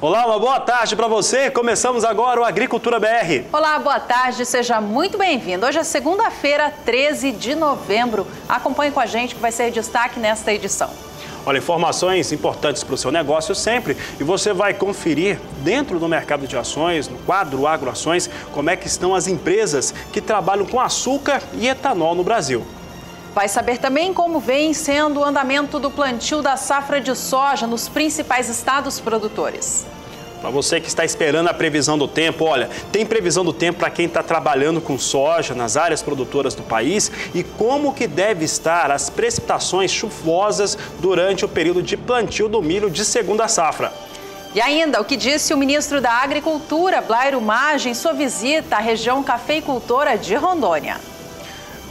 Olá, uma boa tarde para você. Começamos agora o Agricultura BR. Olá, boa tarde, seja muito bem-vindo. Hoje é segunda-feira, 13 de novembro. Acompanhe com a gente que vai ser destaque nesta edição. Olha, informações importantes para o seu negócio sempre, e você vai conferir dentro do mercado de ações, no quadro Agroações, como é que estão as empresas que trabalham com açúcar e etanol no Brasil. Vai saber também como vem sendo o andamento do plantio da safra de soja nos principais estados produtores. Para você que está esperando a previsão do tempo, olha, tem previsão do tempo para quem está trabalhando com soja nas áreas produtoras do país e como que deve estar as precipitações chuvosas durante o período de plantio do milho de segunda safra. E ainda, o que disse o ministro da Agricultura, Blairo Maggi, em sua visita à região cafeicultora de Rondônia.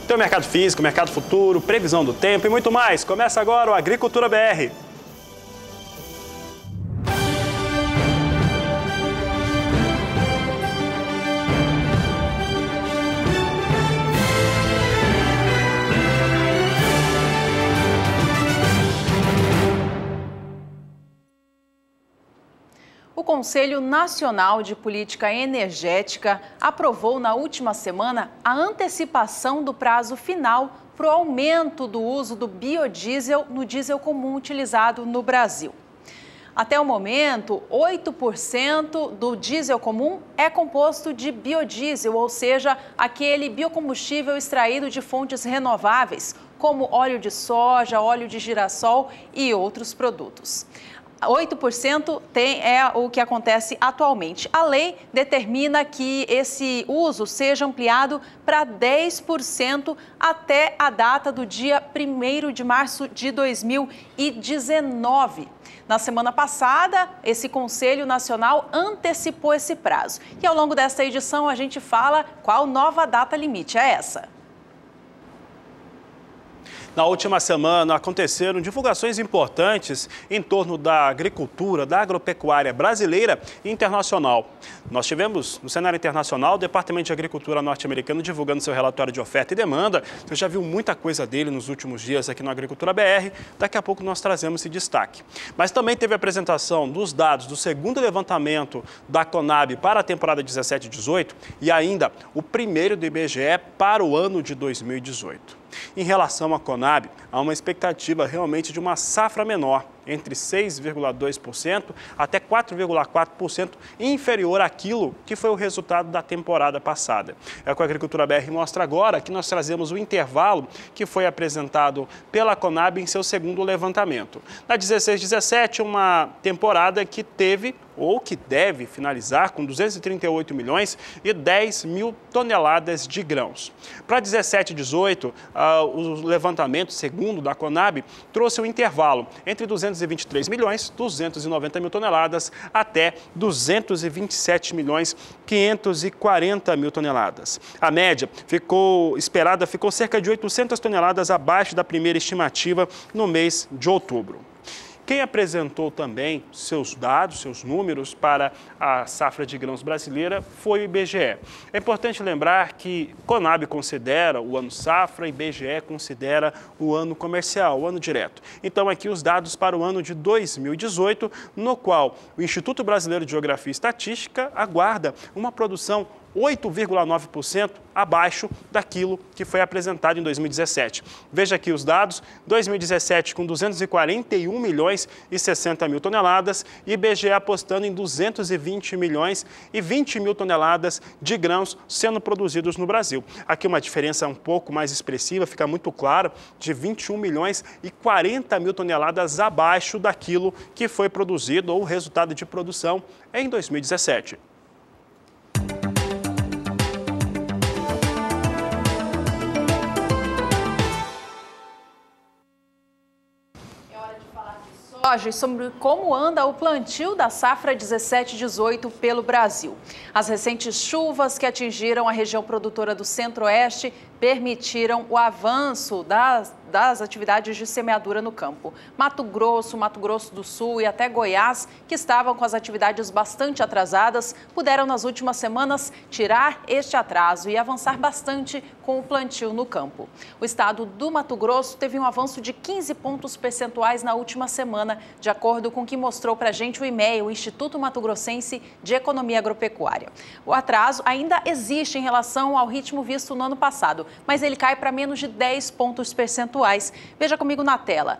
Tem o mercado físico, mercado futuro, previsão do tempo e muito mais. Começa agora o Agricultura BR. O Conselho Nacional de Política Energética aprovou na última semana a antecipação do prazo final para o aumento do uso do biodiesel no diesel comum utilizado no Brasil. Até o momento, 8% do diesel comum é composto de biodiesel, ou seja, aquele biocombustível extraído de fontes renováveis, como óleo de soja, óleo de girassol e outros produtos. 8% é o que acontece atualmente. A lei determina que esse uso seja ampliado para 10% até a data do dia 1º de março de 2019. Na semana passada, esse Conselho Nacional antecipou esse prazo. E ao longo desta edição, a gente fala qual nova data limite é essa. Na última semana, aconteceram divulgações importantes em torno da agricultura, da agropecuária brasileira e internacional. Nós tivemos, no cenário internacional, o Departamento de Agricultura norte-americano divulgando seu relatório de oferta e demanda. Você já viu muita coisa dele nos últimos dias aqui no Agricultura BR. Daqui a pouco nós trazemos esse destaque. Mas também teve a apresentação dos dados do segundo levantamento da Conab para a temporada 17-18 e ainda o primeiro do IBGE para o ano de 2018. Em relação à Conab, há uma expectativa realmente de uma safra menor, entre 6,2% até 4,4% inferior àquilo que foi o resultado da temporada passada. É o que a Agricultura BR mostra agora, que nós trazemos o intervalo que foi apresentado pela Conab em seu segundo levantamento. Na 16-17, uma temporada que teve ou que deve finalizar com 238 milhões e 10 mil toneladas de grãos. Para 17-18, o levantamento segundo da Conab trouxe um intervalo entre 223 milhões, 290 mil toneladas até 227 milhões, 540 mil toneladas. A média ficou cerca de 800 toneladas abaixo da primeira estimativa no mês de outubro. Quem apresentou também seus dados, seus números para a safra de grãos brasileira foi o IBGE. É importante lembrar que Conab considera o ano safra e IBGE considera o ano comercial, o ano direto. Então, aqui os dados para o ano de 2018, no qual o Instituto Brasileiro de Geografia e Estatística aguarda uma produção 8,9% abaixo daquilo que foi apresentado em 2017. Veja aqui os dados, 2017 com 241 milhões e 60 mil toneladas, e IBGE apostando em 220 milhões e 20 mil toneladas de grãos sendo produzidos no Brasil. Aqui uma diferença um pouco mais expressiva, fica muito claro, de 21 milhões e 40 mil toneladas abaixo daquilo que foi produzido ou resultado de produção em 2017. Hoje sobre como anda o plantio da safra 17-18 pelo Brasil. As recentes chuvas que atingiram a região produtora do Centro-Oeste permitiram o avanço da das atividades de semeadura no campo. Mato Grosso do Sul e até Goiás, que estavam com as atividades bastante atrasadas, puderam nas últimas semanas tirar este atraso e avançar bastante com o plantio no campo. O estado do Mato Grosso teve um avanço de 15 pontos percentuais na última semana, de acordo com o que mostrou para a gente o IMEA, o Instituto Mato Grossense de Economia Agropecuária. O atraso ainda existe em relação ao ritmo visto no ano passado, mas ele cai para menos de 10 pontos percentuais. Veja comigo na tela.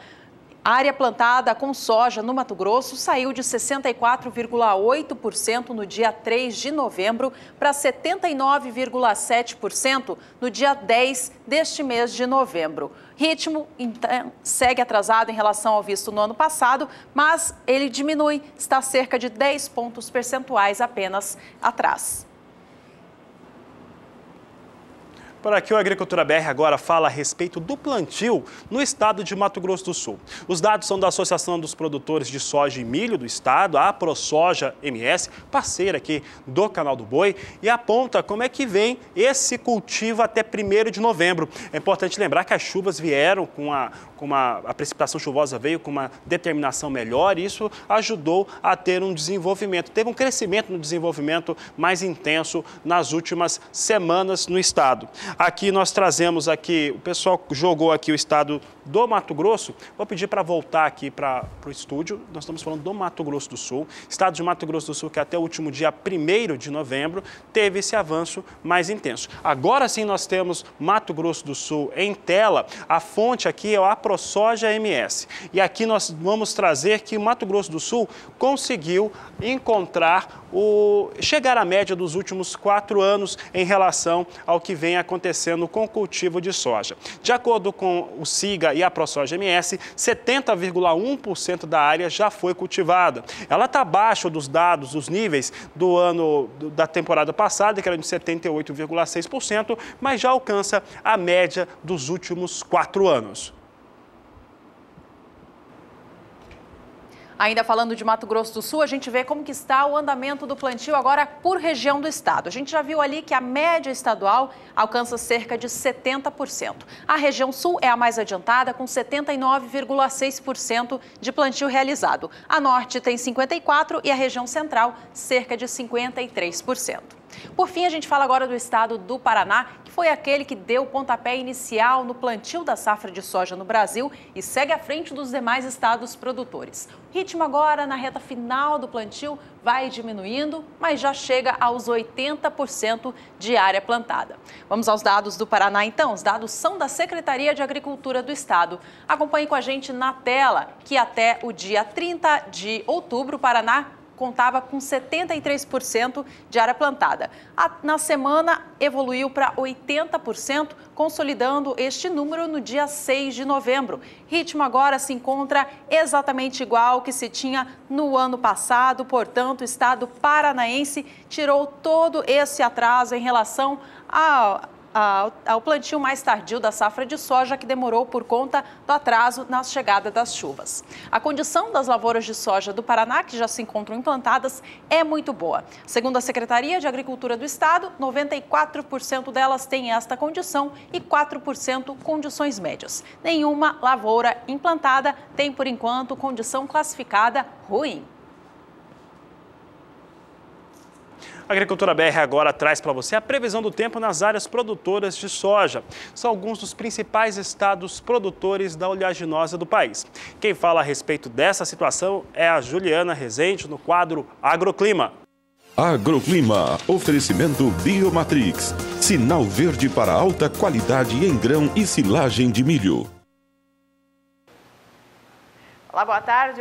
A área plantada com soja no Mato Grosso saiu de 64,8% no dia 3 de novembro para 79,7% no dia 10 deste mês de novembro. Ritmo então, segue atrasado em relação ao visto no ano passado, mas ele diminui, está cerca de 10 pontos percentuais apenas atrás. Por aqui, o Agricultura BR agora fala a respeito do plantio no estado de Mato Grosso do Sul. Os dados são da Associação dos Produtores de Soja e Milho do estado, a ProSoja MS, parceira aqui do Canal do Boi, e aponta como é que vem esse cultivo até 1º de novembro. É importante lembrar que as chuvas vieram a precipitação chuvosa veio com uma determinação melhor e isso ajudou a ter um desenvolvimento. Teve um crescimento no desenvolvimento mais intenso nas últimas semanas no estado. Aqui nós trazemos aqui, o pessoal jogou aqui o estado do Mato Grosso. Vou pedir para voltar aqui para o estúdio. Nós estamos falando do Mato Grosso do Sul. Estado de Mato Grosso do Sul, que até o último dia 1º de novembro teve esse avanço mais intenso. Agora sim nós temos Mato Grosso do Sul em tela. A fonte aqui é a ProSoja MS. E aqui nós vamos trazer que o Mato Grosso do Sul conseguiu chegar à média dos últimos 4 anos em relação ao que vem acontecendo com o cultivo de soja. De acordo com o SIGA e a ProSoja MS, 70,1% da área já foi cultivada. Ela está abaixo dos dados, dos níveis da temporada passada, que era de 78,6%, mas já alcança a média dos últimos 4 anos. Ainda falando de Mato Grosso do Sul, a gente vê como que está o andamento do plantio agora por região do estado. A gente já viu ali que a média estadual alcança cerca de 70%. A região sul é a mais adiantada, com 79,6% de plantio realizado. A norte tem 54% e a região central cerca de 53%. Por fim, a gente fala agora do estado do Paraná, que foi aquele que deu o pontapé inicial no plantio da safra de soja no Brasil e segue à frente dos demais estados produtores. O ritmo agora, na reta final do plantio, vai diminuindo, mas já chega aos 80% de área plantada. Vamos aos dados do Paraná, então. Os dados são da Secretaria de Agricultura do Estado. Acompanhe com a gente na tela que até o dia 30 de outubro, o Paraná contava com 73% de área plantada. Na semana, evoluiu para 80%, consolidando este número no dia 6 de novembro. Ritmo agora se encontra exatamente igual ao que se tinha no ano passado, portanto, o estado paranaense tirou todo esse atraso em relação ao plantio mais tardio da safra de soja, que demorou por conta do atraso na chegada das chuvas. A condição das lavouras de soja do Paraná, que já se encontram implantadas, é muito boa. Segundo a Secretaria de Agricultura do Estado, 94% delas têm esta condição e 4% condições médias. Nenhuma lavoura implantada tem, por enquanto, condição classificada ruim. A Agricultura BR agora traz para você a previsão do tempo nas áreas produtoras de soja. São alguns dos principais estados produtores da oleaginosa do país. Quem fala a respeito dessa situação é a Juliana Rezende, no quadro Agroclima. Agroclima, oferecimento Biomatrix, sinal verde para alta qualidade em grão e silagem de milho. Olá, boa tarde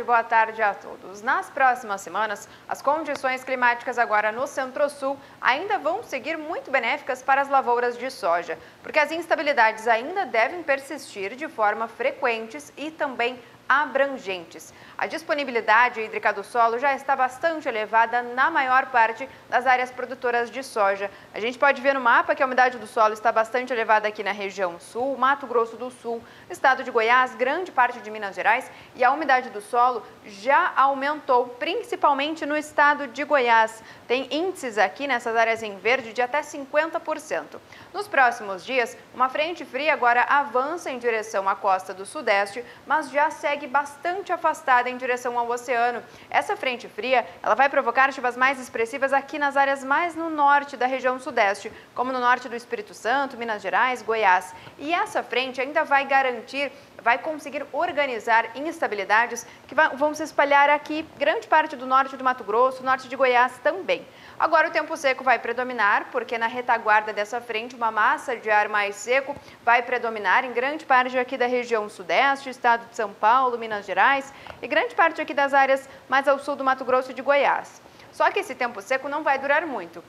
a todos. Nas próximas semanas, as condições climáticas agora no Centro-Sul ainda vão seguir muito benéficas para as lavouras de soja, porque as instabilidades ainda devem persistir de forma frequentes e também abrangentes. A disponibilidade hídrica do solo já está bastante elevada na maior parte das áreas produtoras de soja. A gente pode ver no mapa que a umidade do solo está bastante elevada aqui na região sul, Mato Grosso do Sul, estado de Goiás, grande parte de Minas Gerais, e a umidade do solo já aumentou, principalmente no estado de Goiás. Tem índices aqui nessas áreas em verde de até 50%. Nos próximos dias, uma frente fria agora avança em direção à costa do sudeste, mas já segue bastante afastada em direção ao oceano. Essa frente fria, ela vai provocar chuvas mais expressivas aqui nas áreas mais no norte da região sudeste, como no norte do Espírito Santo, Minas Gerais, Goiás. E essa frente ainda vai conseguir organizar instabilidades que vão se espalhar aqui, grande parte do norte do Mato Grosso, norte de Goiás também. Agora o tempo seco vai predominar, porque na retaguarda dessa frente, uma massa de ar mais seco vai predominar em grande parte aqui da região sudeste, estado de São Paulo, Minas Gerais e grande parte aqui das áreas mais ao sul do Mato Grosso e de Goiás. Só que esse tempo seco não vai durar muito,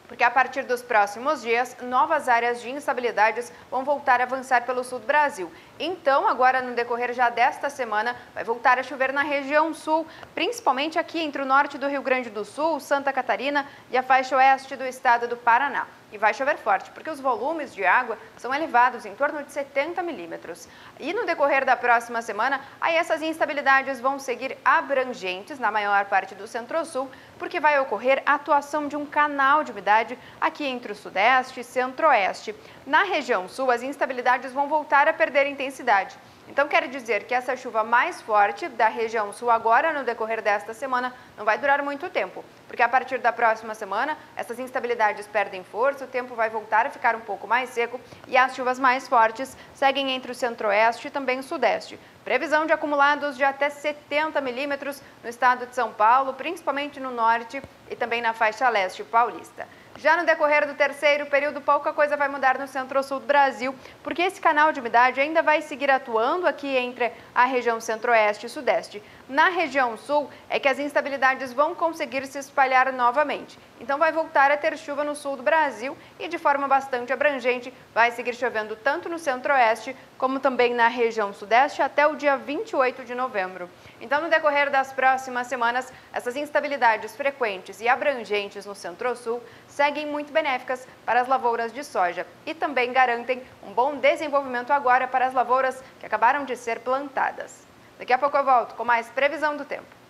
porque a partir dos próximos dias, novas áreas de instabilidades vão voltar a avançar pelo sul do Brasil. Então, agora no decorrer já desta semana, vai voltar a chover na região sul, principalmente aqui entre o norte do Rio Grande do Sul, Santa Catarina e a faixa oeste do estado do Paraná. E vai chover forte, porque os volumes de água são elevados, em torno de 70 milímetros. E no decorrer da próxima semana, aí essas instabilidades vão seguir abrangentes na maior parte do centro-sul, porque vai ocorrer a atuação de um canal de umidade aqui entre o sudeste e centro-oeste. Na região sul, as instabilidades vão voltar a perder intensidade. Então, quer dizer que essa chuva mais forte da região sul agora, no decorrer desta semana, não vai durar muito tempo, porque a partir da próxima semana, essas instabilidades perdem força, o tempo vai voltar a ficar um pouco mais seco e as chuvas mais fortes seguem entre o centro-oeste e também o sudeste. Previsão de acumulados de até 70 milímetros no estado de São Paulo, principalmente no norte e também na faixa leste paulista. Já no decorrer do terceiro período, pouca coisa vai mudar no centro-sul do Brasil, porque esse canal de umidade ainda vai seguir atuando aqui entre a região centro-oeste e sudeste. Na região sul é que as instabilidades vão conseguir se espalhar novamente. Então vai voltar a ter chuva no sul do Brasil e de forma bastante abrangente vai seguir chovendo tanto no centro-oeste como também na região sudeste até o dia 28 de novembro. Então, no decorrer das próximas semanas, essas instabilidades frequentes e abrangentes no centro-sul seguem muito benéficas para as lavouras de soja e também garantem um bom desenvolvimento agora para as lavouras que acabaram de ser plantadas. Daqui a pouco eu volto com mais previsão do tempo.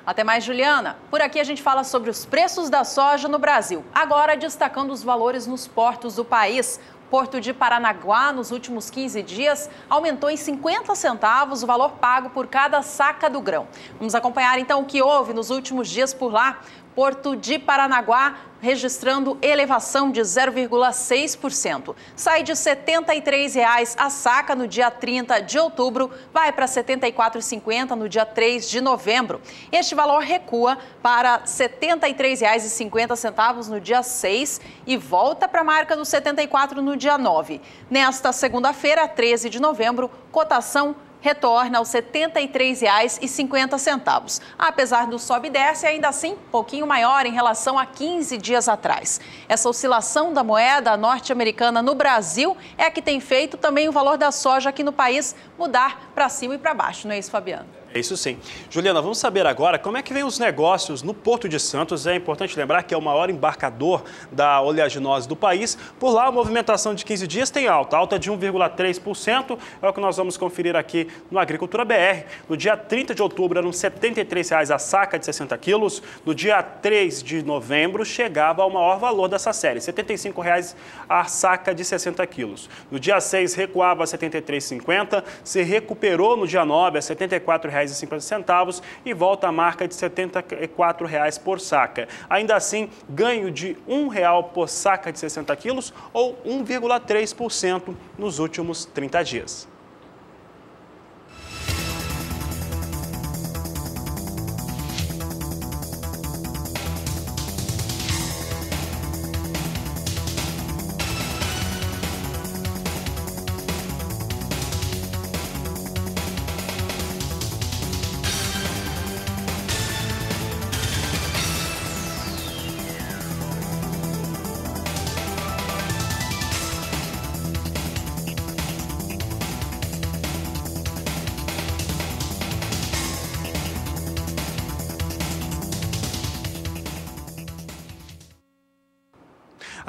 Até mais, Juliana. Por aqui a gente fala sobre os preços da soja no Brasil. Agora destacando os valores nos portos do país. Porto de Paranaguá, nos últimos 15 dias, aumentou em 50 centavos o valor pago por cada saca do grão. Vamos acompanhar então o que houve nos últimos dias por lá. Porto de Paranaguá registrando elevação de 0,6%. Sai de R$ 73,00 a saca no dia 30 de outubro, vai para R$ 74,50 no dia 3 de novembro. Este valor recua para R$ 73,50 no dia 6 e volta para a marca dos R$ 74 no dia 9. Nesta segunda-feira, 13 de novembro, cotação retorna aos R$ 73,50. Apesar do sobe e desce, ainda assim, pouquinho maior em relação a 15 dias atrás. Essa oscilação da moeda norte-americana no Brasil é a que tem feito também o valor da soja aqui no país mudar para cima e para baixo, não é isso, Fabiano? É isso sim. Juliana, vamos saber agora como é que vem os negócios no Porto de Santos. É importante lembrar que é o maior embarcador da oleaginose do país. Por lá, a movimentação de 15 dias tem alta de 1,3%. É o que nós vamos conferir aqui no Agricultura BR. No dia 30 de outubro, eram R$ 73,00 a saca de 60 quilos. No dia 3 de novembro, chegava ao maior valor dessa série, R$ 75,00 a saca de 60 quilos. No dia 6, recuava a R$ 73,50. Se recuperou no dia 9 a R$ 74,50 e volta à marca de R$ 74,00 por saca. Ainda assim, ganho de R$ 1,00 por saca de 60 quilos ou 1,3% nos últimos 30 dias.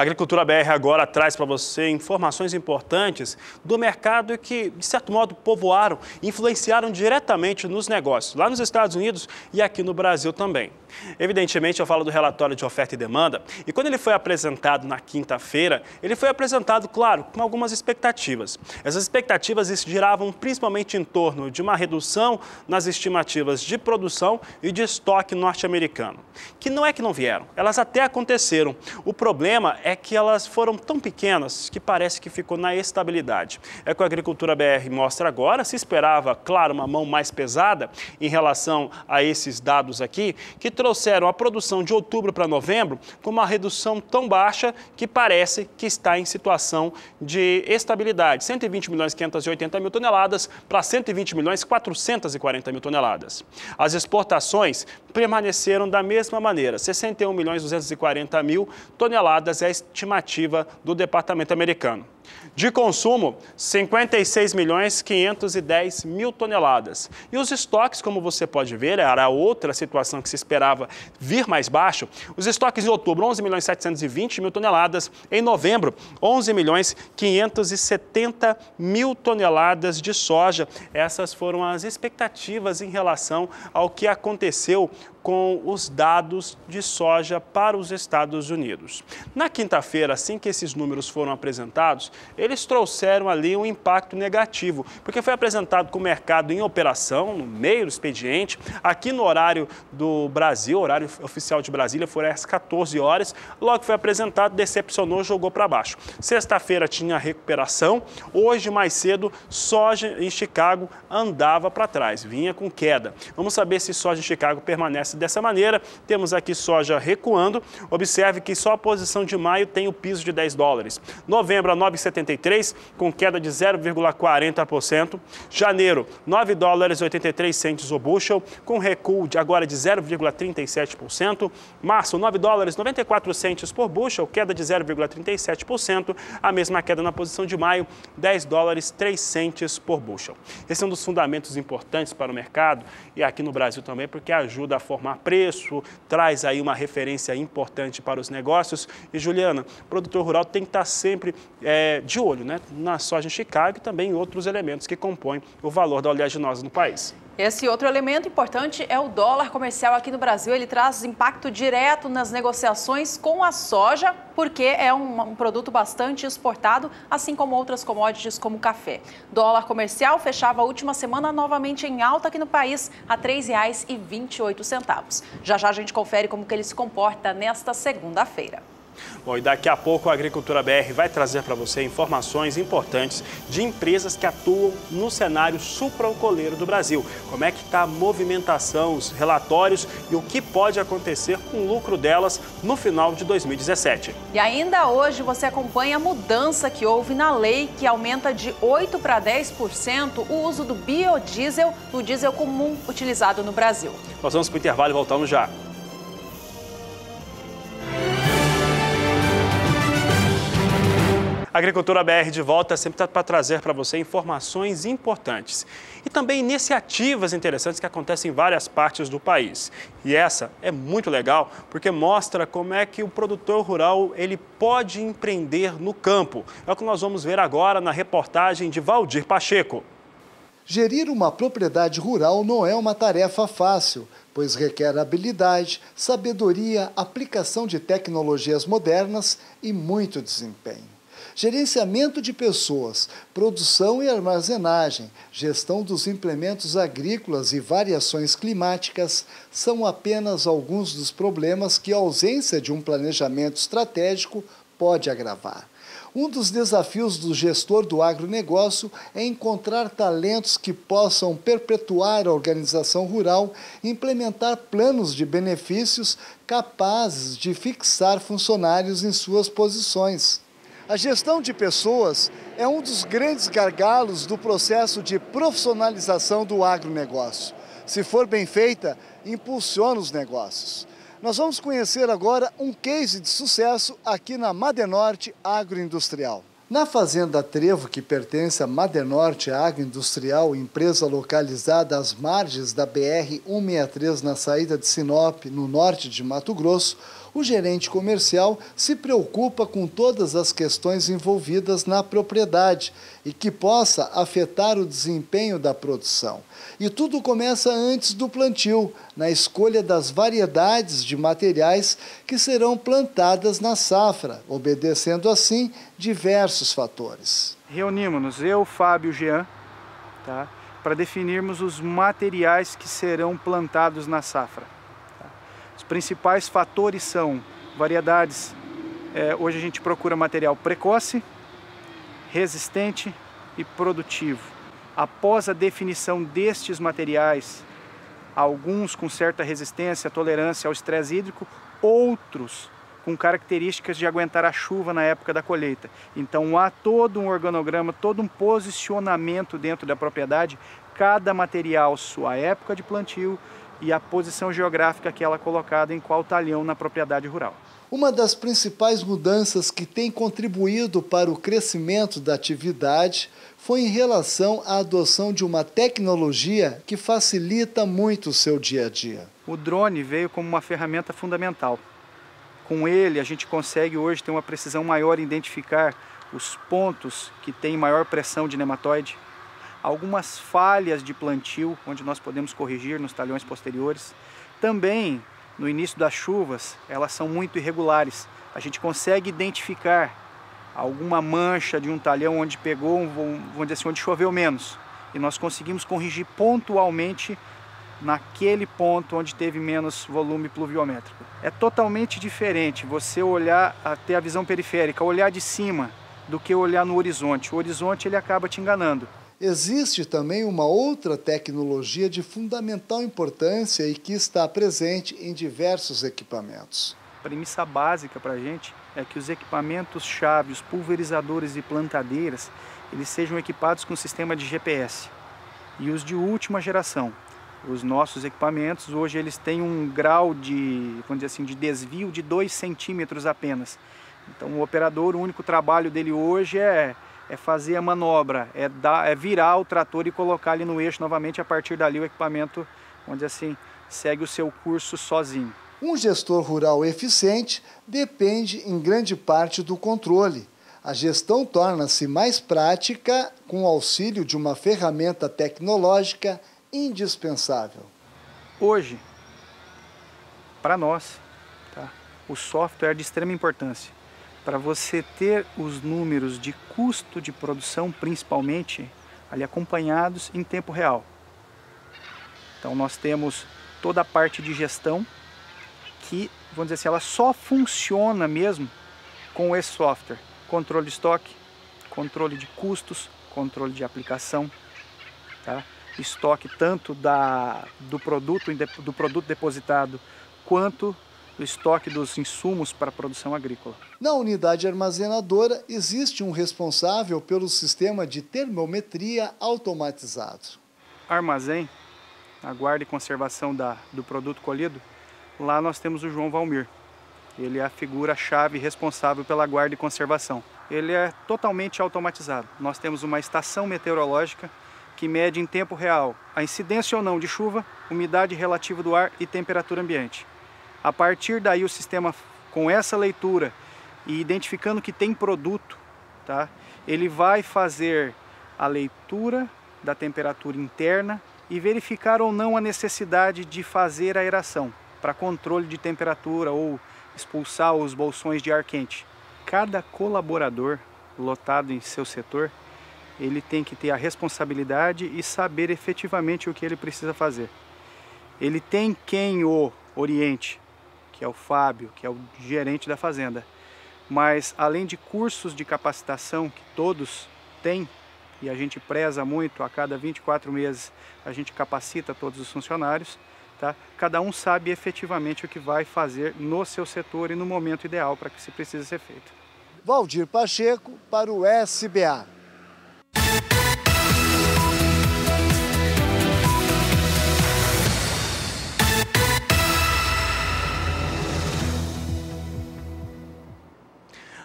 A Agricultura BR agora traz para você informações importantes do mercado que, de certo modo, povoaram e influenciaram diretamente nos negócios, lá nos Estados Unidos e aqui no Brasil também. Evidentemente, eu falo do relatório de oferta e demanda, e quando ele foi apresentado na quinta-feira, ele foi apresentado, claro, com algumas expectativas. Essas expectativas giravam principalmente em torno de uma redução nas estimativas de produção e de estoque norte-americano, que não é que não vieram, elas até aconteceram. O problema é que elas foram tão pequenas que parece que ficou na estabilidade. É que a Agricultura BR mostra agora, se esperava, claro, uma mão mais pesada em relação a esses dados aqui, que trouxeram a produção de outubro para novembro com uma redução tão baixa que parece que está em situação de estabilidade. 120 milhões 580 mil toneladas para 120 milhões 440 mil toneladas. As exportações permaneceram da mesma maneira, 61 milhões 240 mil toneladas é a estimativa do Departamento Americano. De consumo, 56 milhões 510 mil toneladas. E os estoques, como você pode ver, era outra situação que se esperava vir mais baixo. Os estoques em outubro, 11 milhões 720 mil toneladas. Em novembro, 11 milhões 570 mil toneladas de soja. Essas foram as expectativas em relação ao que aconteceu com os dados de soja para os Estados Unidos. Na quinta-feira, assim que esses números foram apresentados, eles trouxeram ali um impacto negativo, porque foi apresentado com o mercado em operação, no meio do expediente, aqui no horário do Brasil, horário oficial de Brasília, foi às 14 horas, logo que foi apresentado, decepcionou, jogou para baixo. Sexta-feira tinha recuperação, hoje mais cedo, soja em Chicago andava para trás, vinha com queda. Vamos saber se soja em Chicago permanece dessa maneira. Temos aqui soja recuando. Observe que só a posição de maio tem o piso de 10 dólares. Novembro a 9,73, com queda de 0,40%. Janeiro, 9 dólares 83 centes o bushel, com recuo agora de 0,37%. Março, 9 dólares 94 centes por bushel, queda de 0,37%. A mesma queda na posição de maio, 10 dólares 3 centes por bushel. Esse é um dos fundamentos importantes para o mercado e aqui no Brasil também, porque ajuda a formar preço, traz aí uma referência importante para os negócios. E, Juliana, o produtor rural tem que estar sempre de olho, né, na soja em Chicago e também em outros elementos que compõem o valor da oleaginosa no país. Esse outro elemento importante é o dólar comercial aqui no Brasil. Ele traz impacto direto nas negociações com a soja, porque é um produto bastante exportado, assim como outras commodities como o café. Dólar comercial fechava a última semana novamente em alta aqui no país, a R$ 3,28. Já já a gente confere como que ele se comporta nesta segunda-feira. Bom, e daqui a pouco a Agricultura BR vai trazer para você informações importantes de empresas que atuam no cenário sucroalcooleiro do Brasil. Como é que está a movimentação, os relatórios e o que pode acontecer com o lucro delas no final de 2017. E ainda hoje você acompanha a mudança que houve na lei que aumenta de 8% para 10% o uso do biodiesel no diesel comum utilizado no Brasil. Nós vamos para o intervalo e voltamos já. A Agricultura BR de volta sempre para trazer para você informações importantes e também iniciativas interessantes que acontecem em várias partes do país. E essa é muito legal porque mostra como é que o produtor rural ele pode empreender no campo. É o que nós vamos ver agora na reportagem de Valdir Pacheco. Gerir uma propriedade rural não é uma tarefa fácil, pois requer habilidade, sabedoria, aplicação de tecnologias modernas e muito desempenho. Gerenciamento de pessoas, produção e armazenagem, gestão dos implementos agrícolas e variações climáticas são apenas alguns dos problemas que a ausência de um planejamento estratégico pode agravar. Um dos desafios do gestor do agronegócio é encontrar talentos que possam perpetuar a organização rural e implementar planos de benefícios capazes de fixar funcionários em suas posições. A gestão de pessoas é um dos grandes gargalos do processo de profissionalização do agronegócio. Se for bem feita, impulsiona os negócios. Nós vamos conhecer agora um case de sucesso aqui na Madenorte Agroindustrial. Na Fazenda Trevo, que pertence à Madenorte Agroindustrial, empresa localizada às margens da BR-163 na saída de Sinop, no norte de Mato Grosso, o gerente comercial se preocupa com todas as questões envolvidas na propriedade e que possa afetar o desempenho da produção. E tudo começa antes do plantio, na escolha das variedades de materiais que serão plantadas na safra, obedecendo assim diversos fatores. Reunimos-nos, eu, Fábio e Jean, para definirmos os materiais que serão plantados na safra. Os principais fatores são variedades, hoje a gente procura material precoce, resistente e produtivo. Após a definição destes materiais, alguns com certa resistência, tolerância ao estresse hídrico, outros com características de aguentar a chuva na época da colheita. Então há todo um organograma, todo um posicionamento dentro da propriedade, cada material, sua época de plantio e a posição geográfica que ela é colocada em qual talhão na propriedade rural. Uma das principais mudanças que tem contribuído para o crescimento da atividade foi em relação à adoção de uma tecnologia que facilita muito o seu dia a dia. O drone veio como uma ferramenta fundamental. Com ele, a gente consegue hoje ter uma precisão maior em identificar os pontos que têm maior pressão de nematóide, algumas falhas de plantio, onde nós podemos corrigir nos talhões posteriores. Também, no início das chuvas, elas são muito irregulares. A gente consegue identificar alguma mancha de um talhão onde pegou, vamos dizer assim, onde choveu menos. E nós conseguimos corrigir pontualmente naquele ponto onde teve menos volume pluviométrico. É totalmente diferente você olhar, ter a visão periférica, olhar de cima, do que olhar no horizonte. O horizonte ele acaba te enganando. Existe também uma outra tecnologia de fundamental importância e que está presente em diversos equipamentos. A premissa básica para a gente é que os equipamentos-chave, os pulverizadores e plantadeiras, eles sejam equipados com sistema de GPS. E os de última geração. Os nossos equipamentos, hoje, eles têm um grau de, vamos dizer assim, de desvio de 2 centímetros apenas. Então, o operador, o único trabalho dele hoje é fazer a manobra, é virar o trator e colocar ele no eixo novamente. A partir dali, o equipamento, vamos dizer assim, segue o seu curso sozinho. Um gestor rural eficiente depende, em grande parte, do controle. A gestão torna-se mais prática com o auxílio de uma ferramenta tecnológica indispensável. Hoje, para nós, o software é de extrema importância. Para você ter os números de custo de produção, principalmente, ali acompanhados em tempo real. Então nós temos toda a parte de gestão que, vamos dizer assim, ela só funciona mesmo com esse software. Controle de estoque, controle de custos, controle de aplicação, estoque tanto do produto depositado quanto do estoque dos insumos para a produção agrícola. Na unidade armazenadora existe um responsável pelo sistema de termometria automatizado. Armazém, a guarda e conservação do produto colhido, lá nós temos o João Valmir. Ele é a figura-chave responsável pela guarda e conservação. Ele é totalmente automatizado. Nós temos uma estação meteorológica que mede em tempo real a incidência ou não de chuva, umidade relativa do ar e temperatura ambiente. A partir daí o sistema, com essa leitura e identificando que tem produto, ele vai fazer a leitura da temperatura interna e verificar ou não a necessidade de fazer a aeração para controle de temperatura ou expulsar os bolsões de ar quente. Cada colaborador lotado em seu setor, ele tem que ter a responsabilidade e saber efetivamente o que ele precisa fazer. Ele tem quem o oriente, que é o Fábio, que é o gerente da fazenda. Mas além de cursos de capacitação que todos têm, e a gente preza muito, a cada 24 meses a gente capacita todos os funcionários, cada um sabe efetivamente o que vai fazer no seu setor e no momento ideal para que se precisa ser feito. Valdir Pacheco para o SBA.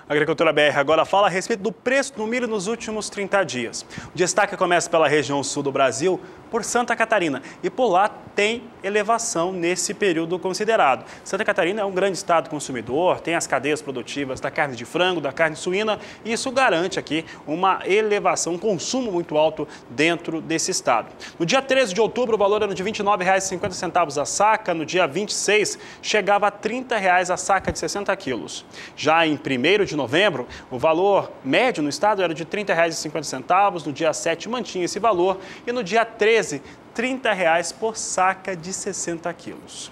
A Agricultura BR agora fala a respeito do preço do milho nos últimos 30 dias. O destaque começa pela região sul do Brasil, por Santa Catarina. E por lá tem elevação nesse período considerado. Santa Catarina é um grande estado consumidor, tem as cadeias produtivas da carne de frango, da carne suína, e isso garante aqui uma elevação, um consumo muito alto dentro desse estado. No dia 13 de outubro, o valor era de R$ 29,50 a saca. No dia 26, chegava a R$ 30 a saca de 60 quilos. Já em 1º de novembro, o valor médio no estado era de R$ 30,50. No dia 7, mantinha esse valor. E no dia 13, R$ 30 por saca de 60 quilos.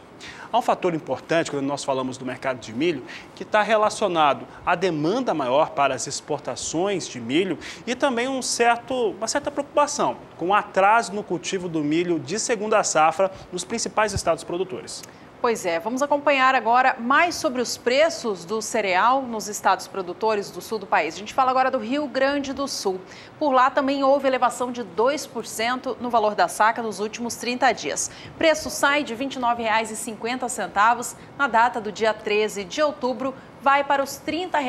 Há um fator importante quando nós falamos do mercado de milho que está relacionado à demanda maior para as exportações de milho e também uma certa preocupação com o atraso no cultivo do milho de segunda safra nos principais estados produtores. Pois é, vamos acompanhar agora mais sobre os preços do cereal nos estados produtores do sul do país. A gente fala agora do Rio Grande do Sul. Por lá também houve elevação de 2% no valor da saca nos últimos 30 dias. O preço sai de R$ 29,50 na data do dia 13 de outubro, vai para os R$ 30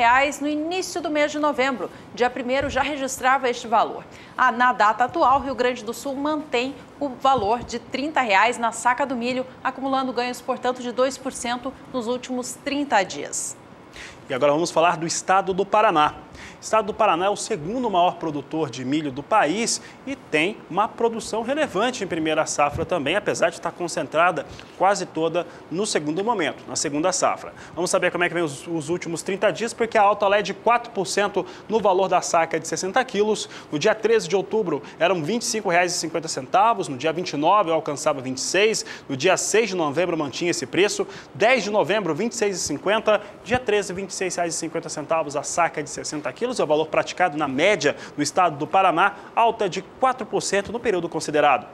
no início do mês de novembro. Dia 1º já registrava este valor. Na data atual, o Rio Grande do Sul mantém o valor de R$ 30 na saca do milho, acumulando ganhos, portanto, de 2% nos últimos 30 dias. E agora vamos falar do estado do Paraná. O estado do Paraná é o segundo maior produtor de milho do país e tem uma produção relevante em primeira safra também, apesar de estar concentrada quase toda no segundo momento, na segunda safra. Vamos saber como é que vem os últimos 30 dias, porque a alta lá é de 4% no valor da saca de 60 quilos. No dia 13 de outubro eram R$ 25,50, no dia 29 alcançava 26, no dia 6 de novembro mantinha esse preço, 10 de novembro R$ 26,50, dia 13 R$ 26,50 a saca de 60 quilos. É o valor praticado na média no estado do Paraná, alta de 4% no período considerado.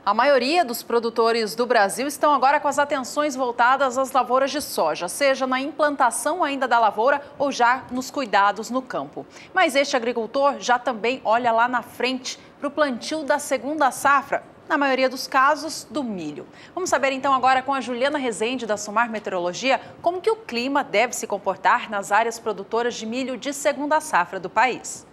A maioria dos produtores do Brasil estão agora com as atenções voltadas às lavouras de soja, seja na implantação ainda da lavoura ou já nos cuidados no campo. Mas este agricultor já também olha lá na frente para o plantio da segunda safra, na maioria dos casos, do milho. Vamos saber então agora com a Juliana Rezende, da Somar Meteorologia, como que o clima deve se comportar nas áreas produtoras de milho de segunda safra do país.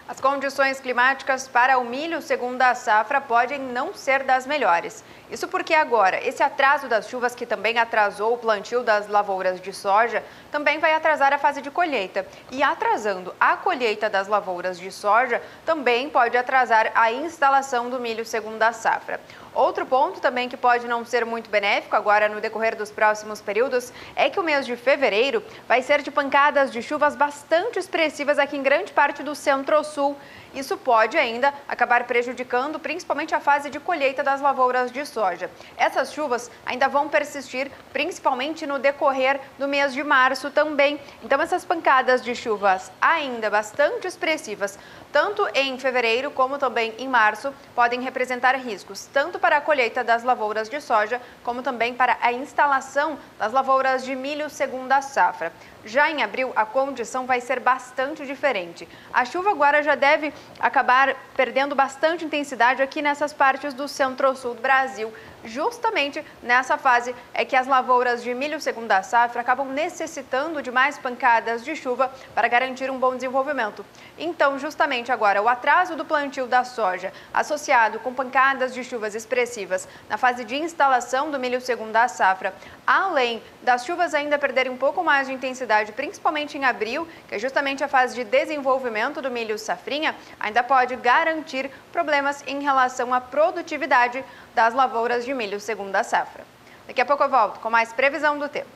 As condições climáticas para o milho segunda safra podem não ser das melhores. Isso porque agora, esse atraso das chuvas que também atrasou o plantio das lavouras de soja, também vai atrasar a fase de colheita. E atrasando a colheita das lavouras de soja, também pode atrasar a instalação do milho segunda safra. Outro ponto também que pode não ser muito benéfico agora no decorrer dos próximos períodos é que o mês de fevereiro vai ser de pancadas de chuvas bastante expressivas aqui em grande parte do centro-sul. Isso pode ainda acabar prejudicando principalmente a fase de colheita das lavouras de soja. Essas chuvas ainda vão persistir principalmente no decorrer do mês de março também. Então essas pancadas de chuvas ainda bastante expressivas, tanto em fevereiro como também em março, podem representar riscos, tanto para a colheita das lavouras de soja, como também para a instalação das lavouras de milho segunda safra. Já em abril, a condição vai ser bastante diferente. A chuva agora já deve acabar perdendo bastante intensidade aqui nessas partes do centro-sul do Brasil. Justamente nessa fase é que as lavouras de milho segunda safra acabam necessitando de mais pancadas de chuva para garantir um bom desenvolvimento. Então, justamente agora, o atraso do plantio da soja, associado com pancadas de chuvas expressivas na fase de instalação do milho segunda safra, além das chuvas ainda perderem um pouco mais de intensidade, principalmente em abril, que é justamente a fase de desenvolvimento do milho safrinha, ainda pode garantir problemas em relação à produtividade das lavouras de milho segunda safra. Daqui a pouco eu volto com mais previsão do tempo.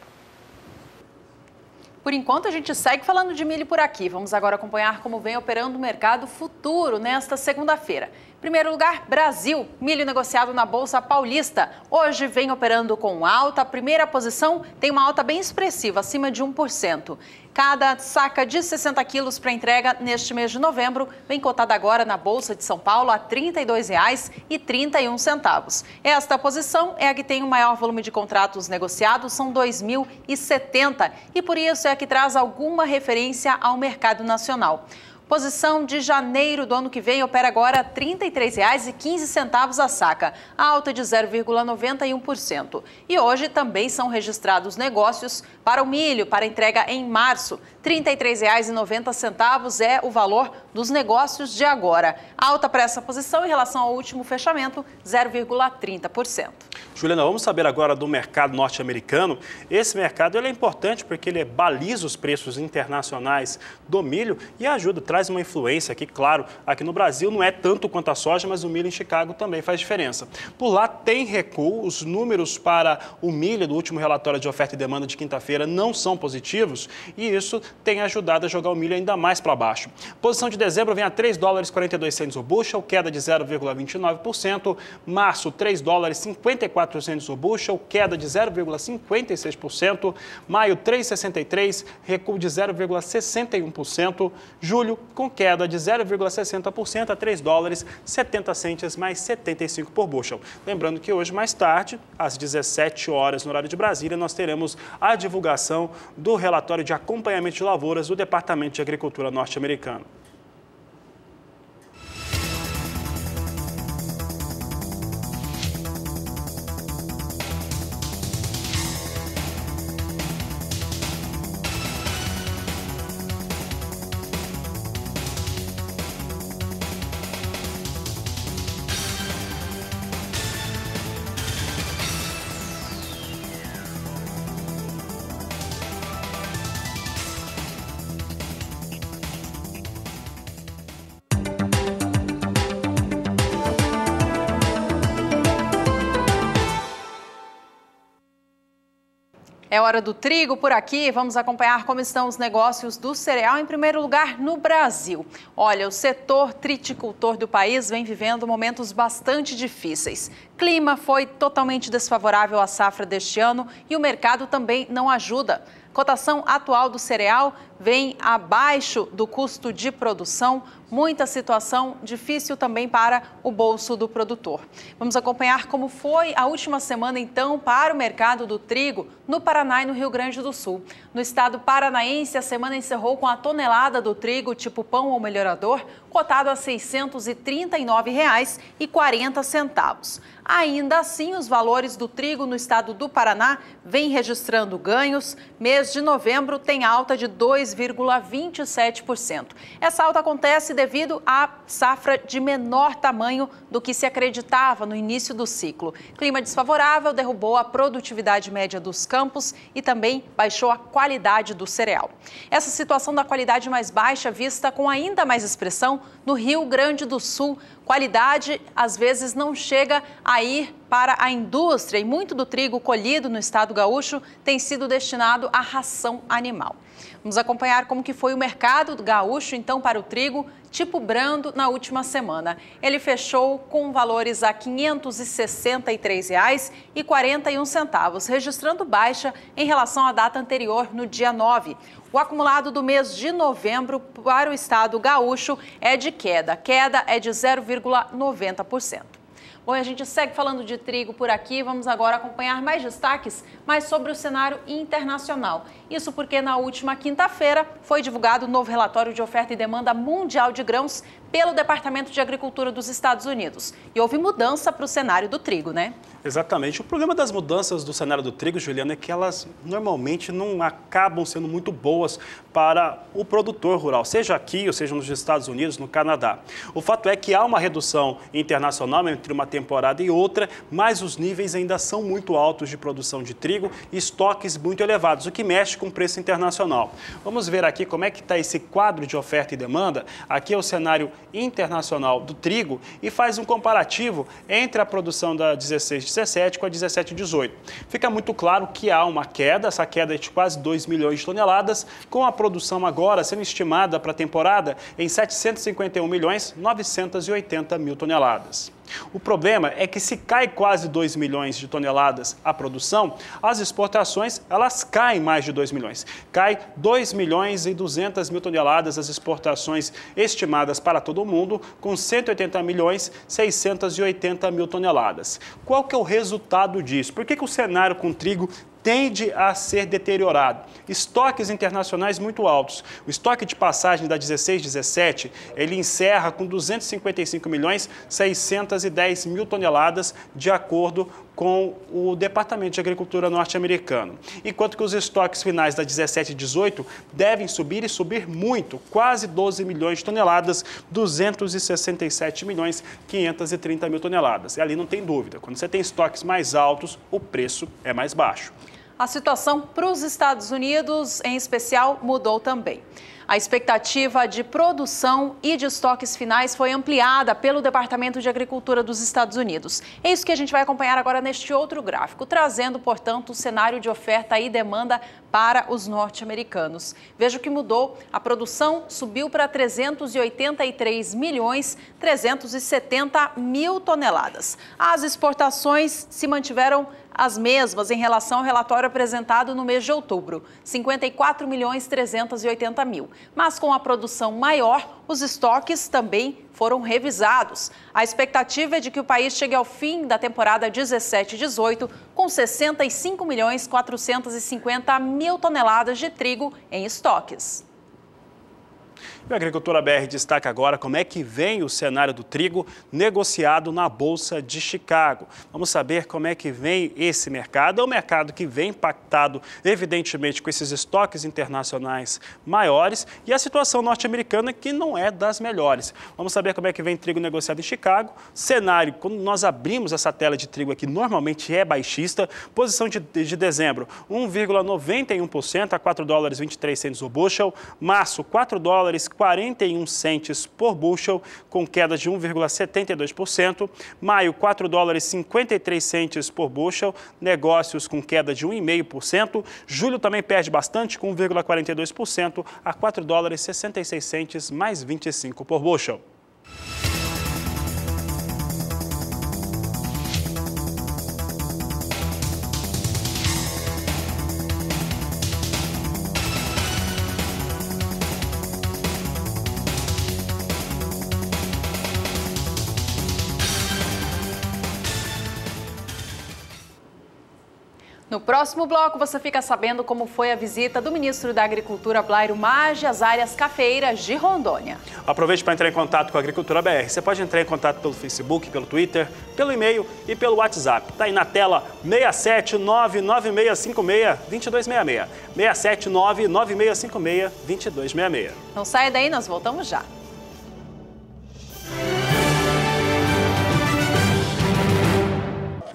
Por enquanto, a gente segue falando de milho por aqui. Vamos agora acompanhar como vem operando o mercado futuro nesta segunda-feira. Primeiro lugar, Brasil. Milho negociado na Bolsa Paulista. Hoje vem operando com alta. A primeira posição tem uma alta bem expressiva, acima de 1%. Cada saca de 60 quilos para entrega neste mês de novembro vem cotada agora na Bolsa de São Paulo a R$ 32,31. Esta posição é a que tem o maior volume de contratos negociados, são 2.070, e por isso é a que traz alguma referência ao mercado nacional. Posição de janeiro do ano que vem opera agora R$ 33,15 a saca, alta de 0,91%. E hoje também são registrados negócios para o milho, para entrega em março. R$ 33,90 é o valor dos negócios de agora. Alta para essa posição em relação ao último fechamento, 0,30%. Juliana, vamos saber agora do mercado norte-americano. Esse mercado ele é importante porque ele baliza os preços internacionais do milho e ajuda, traz uma influência aqui, claro, aqui no Brasil não é tanto quanto a soja, mas o milho em Chicago também faz diferença. Por lá tem recuo, os números para o milho do último relatório de oferta e demanda de quinta-feira não são positivos e isso tem ajudado a jogar o milho ainda mais para baixo. Posição de dezembro vem a $3,42 o bushel, queda de 0,29%. Março, $3,54 o bushel, queda de 0,56%. Maio, $3,63, recuo de 0,61%. Julho, com queda de 0,60% a $3,70 mais 75 por bushel. Lembrando que hoje, mais tarde, às 17 horas no horário de Brasília, nós teremos a divulgação do relatório de acompanhamento de lavouras do Departamento de Agricultura norte-americano. É hora do trigo por aqui. Vamos acompanhar como estão os negócios do cereal, em primeiro lugar, no Brasil. Olha, o setor triticultor do país vem vivendo momentos bastante difíceis. Clima foi totalmente desfavorável à safra deste ano e o mercado também não ajuda. Cotação atual do cereal vem abaixo do custo de produção, muita situação difícil também para o bolso do produtor. Vamos acompanhar como foi a última semana, então, para o mercado do trigo no Paraná e no Rio Grande do Sul. No estado paranaense, a semana encerrou com a tonelada do trigo tipo pão ou melhorador, cotado a R$ 639,40. Ainda assim, os valores do trigo no estado do Paraná vêm registrando ganhos. Mês de novembro tem alta de 2,27%. Essa alta acontece devido à safra de menor tamanho do que se acreditava no início do ciclo. Clima desfavorável derrubou a produtividade média dos campos e também baixou a qualidade do cereal. Essa situação da qualidade mais baixa vista com ainda mais expressão no Rio Grande do Sul. Qualidade, às vezes, não chega a ir para a indústria e muito do trigo colhido no estado gaúcho tem sido destinado à ração animal. Vamos acompanhar como que foi o mercado gaúcho, então, para o trigo tipo brando na última semana. Ele fechou com valores a R$ 563,41, registrando baixa em relação à data anterior, no dia 9. O acumulado do mês de novembro para o estado gaúcho é de queda. Queda é de 0,90%. Bom, a gente segue falando de trigo por aqui. Vamos agora acompanhar mais destaques, mas sobre o cenário internacional. Isso porque na última quinta-feira foi divulgado o novo relatório de oferta e demanda mundial de grãos pelo Departamento de Agricultura dos Estados Unidos. E houve mudança para o cenário do trigo, né? Exatamente. O problema das mudanças do cenário do trigo, Juliana, é que elas normalmente não acabam sendo muito boas para o produtor rural, seja aqui ou seja nos Estados Unidos, no Canadá. O fato é que há uma redução internacional entre uma temporada e outra, mas os níveis ainda são muito altos de produção de trigo e estoques muito elevados, o que mexe com o preço internacional. Vamos ver aqui como é que está esse quadro de oferta e demanda. Aqui é o cenário Internacional do Trigo e faz um comparativo entre a produção da 16/17 com a 17/18. Fica muito claro que há uma queda, essa queda é de quase 2 milhões de toneladas, com a produção agora sendo estimada para a temporada em 751.980.000 toneladas. O problema é que se cai quase 2 milhões de toneladas a produção, as exportações elas caem mais de 2 milhões. Cai 2.200.000 toneladas as exportações estimadas para todo o mundo, com 180.680.000 toneladas. Qual que é o resultado disso? Por que o cenário com trigo tende a ser deteriorado? Estoques internacionais muito altos. O estoque de passagem da 16/17, ele encerra com 255.610.000 toneladas, de acordo com o Departamento de Agricultura norte-americano. Enquanto que os estoques finais da 17/18 devem subir e subir muito, quase 12 milhões de toneladas, 267.530.000 toneladas. E ali não tem dúvida, quando você tem estoques mais altos, o preço é mais baixo. A situação para os Estados Unidos, em especial, mudou também. A expectativa de produção e de estoques finais foi ampliada pelo Departamento de Agricultura dos Estados Unidos. É isso que a gente vai acompanhar agora neste outro gráfico, trazendo, portanto, o cenário de oferta e demanda para os norte-americanos. Veja o que mudou. A produção subiu para 383.370.000 toneladas. As exportações se mantiveram as mesmas em relação ao relatório apresentado no mês de outubro, 54.380.000. Mas com a produção maior, os estoques também foram revisados. A expectativa é de que o país chegue ao fim da temporada 17/18 com 65.450.000 toneladas de trigo em estoques. E a Agricultura BR destaca agora como é que vem o cenário do trigo negociado na Bolsa de Chicago. Vamos saber como é que vem esse mercado. É um mercado que vem impactado, evidentemente, com esses estoques internacionais maiores e a situação norte-americana que não é das melhores. Vamos saber como é que vem trigo negociado em Chicago. Cenário, quando nós abrimos essa tela de trigo aqui, normalmente é baixista. Posição de dezembro, 1,91% a $4,23 o bushel. Março, $4,41 por bushel, com queda de 1,72%. Maio, $4,53 por bushel, negócios com queda de 1,5%. Julho também perde bastante, com 1,42% a $4,66 mais 25 por bushel. No próximo bloco, você fica sabendo como foi a visita do ministro da Agricultura, Blairo Maggi, às áreas cafeeiras de Rondônia. Aproveite para entrar em contato com a Agricultura BR. Você pode entrar em contato pelo Facebook, pelo Twitter, pelo e-mail e pelo WhatsApp. Está aí na tela 6799656-2266. 6799656-2266. Não saia daí, nós voltamos já.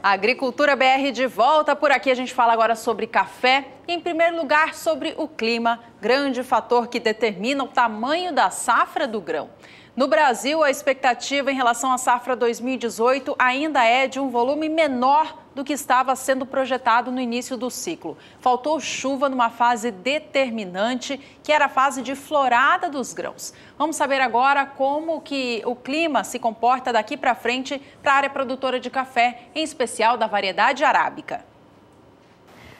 A Agricultura BR de volta. Por aqui a gente fala agora sobre café e, em primeiro lugar, sobre o clima, grande fator que determina o tamanho da safra do grão. No Brasil, a expectativa em relação à safra 2018 ainda é de um volume menor do que estava sendo projetado no início do ciclo. Faltou chuva numa fase determinante, que era a fase de florada dos grãos. Vamos saber agora como que o clima se comporta daqui para frente para a área produtora de café, em especial da variedade arábica.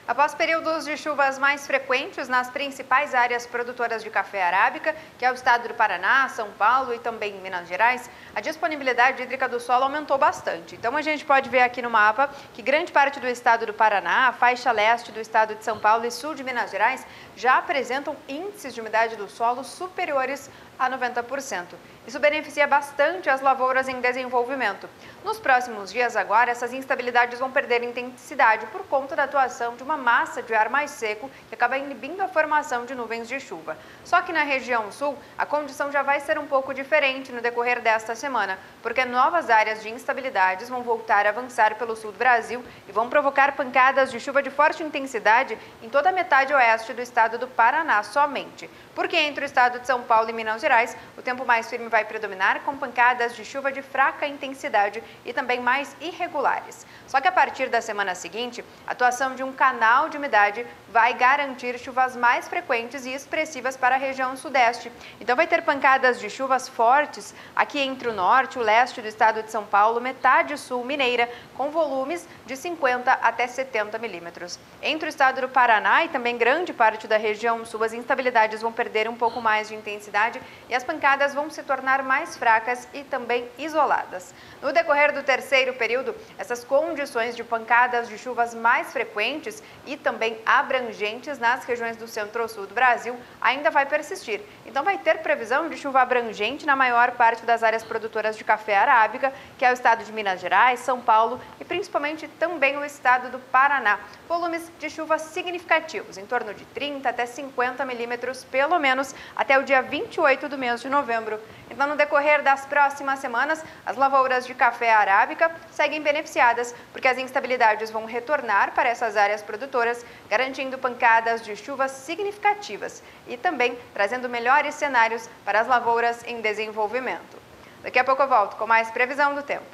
Após períodos de chuvas mais frequentes nas principais áreas produtoras de café arábica, que é o estado do Paraná, São Paulo e também Minas Gerais, a disponibilidade hídrica do solo aumentou bastante. Então a gente pode ver aqui no mapa que grande parte do estado do Paraná, a faixa leste do estado de São Paulo e sul de Minas Gerais já apresentam índices de umidade do solo superiores a 90%. Isso beneficia bastante as lavouras em desenvolvimento. Nos próximos dias agora, essas instabilidades vão perder intensidade por conta da atuação de uma massa de ar mais seco que acaba inibindo a formação de nuvens de chuva. Só que na região sul, a condição já vai ser um pouco diferente no decorrer desta semana, porque novas áreas de instabilidades vão voltar a avançar pelo sul do Brasil e vão provocar pancadas de chuva de forte intensidade em toda a metade oeste do estado do Paraná somente. Porque entre o estado de São Paulo e Minas Gerais, o tempo mais firme vai predominar, com pancadas de chuva de fraca intensidade e também mais irregulares. Só que a partir da semana seguinte, a atuação de um canal de umidade vai garantir chuvas mais frequentes e expressivas para a região sudeste. Então vai ter pancadas de chuvas fortes aqui entre o norte e o leste do estado de São Paulo, metade sul mineira, com volumes de 50 até 70 milímetros. Entre o estado do Paraná e também grande parte da região sul, as instabilidades vão perder um pouco mais de intensidade e as pancadas vão se tornar mais fracas e também isoladas. No decorrer do terceiro período, essas condições de pancadas de chuvas mais frequentes e também abrangentes nas regiões do centro-sul do Brasil ainda vai persistir. Então vai ter previsão de chuva abrangente na maior parte das áreas produtoras de café arábica, que é o estado de Minas Gerais, São Paulo e principalmente também o estado do Paraná. Volumes de chuva significativos, em torno de 30 até 50 milímetros, pelo menos até o dia 28 do mês de novembro. Então, no decorrer das próximas semanas, as lavouras de café arábica seguem beneficiadas, porque as instabilidades vão retornar para essas áreas produtoras, garantindo pancadas de chuvas significativas e também trazendo melhores cenários para as lavouras em desenvolvimento. Daqui a pouco eu volto com mais previsão do tempo.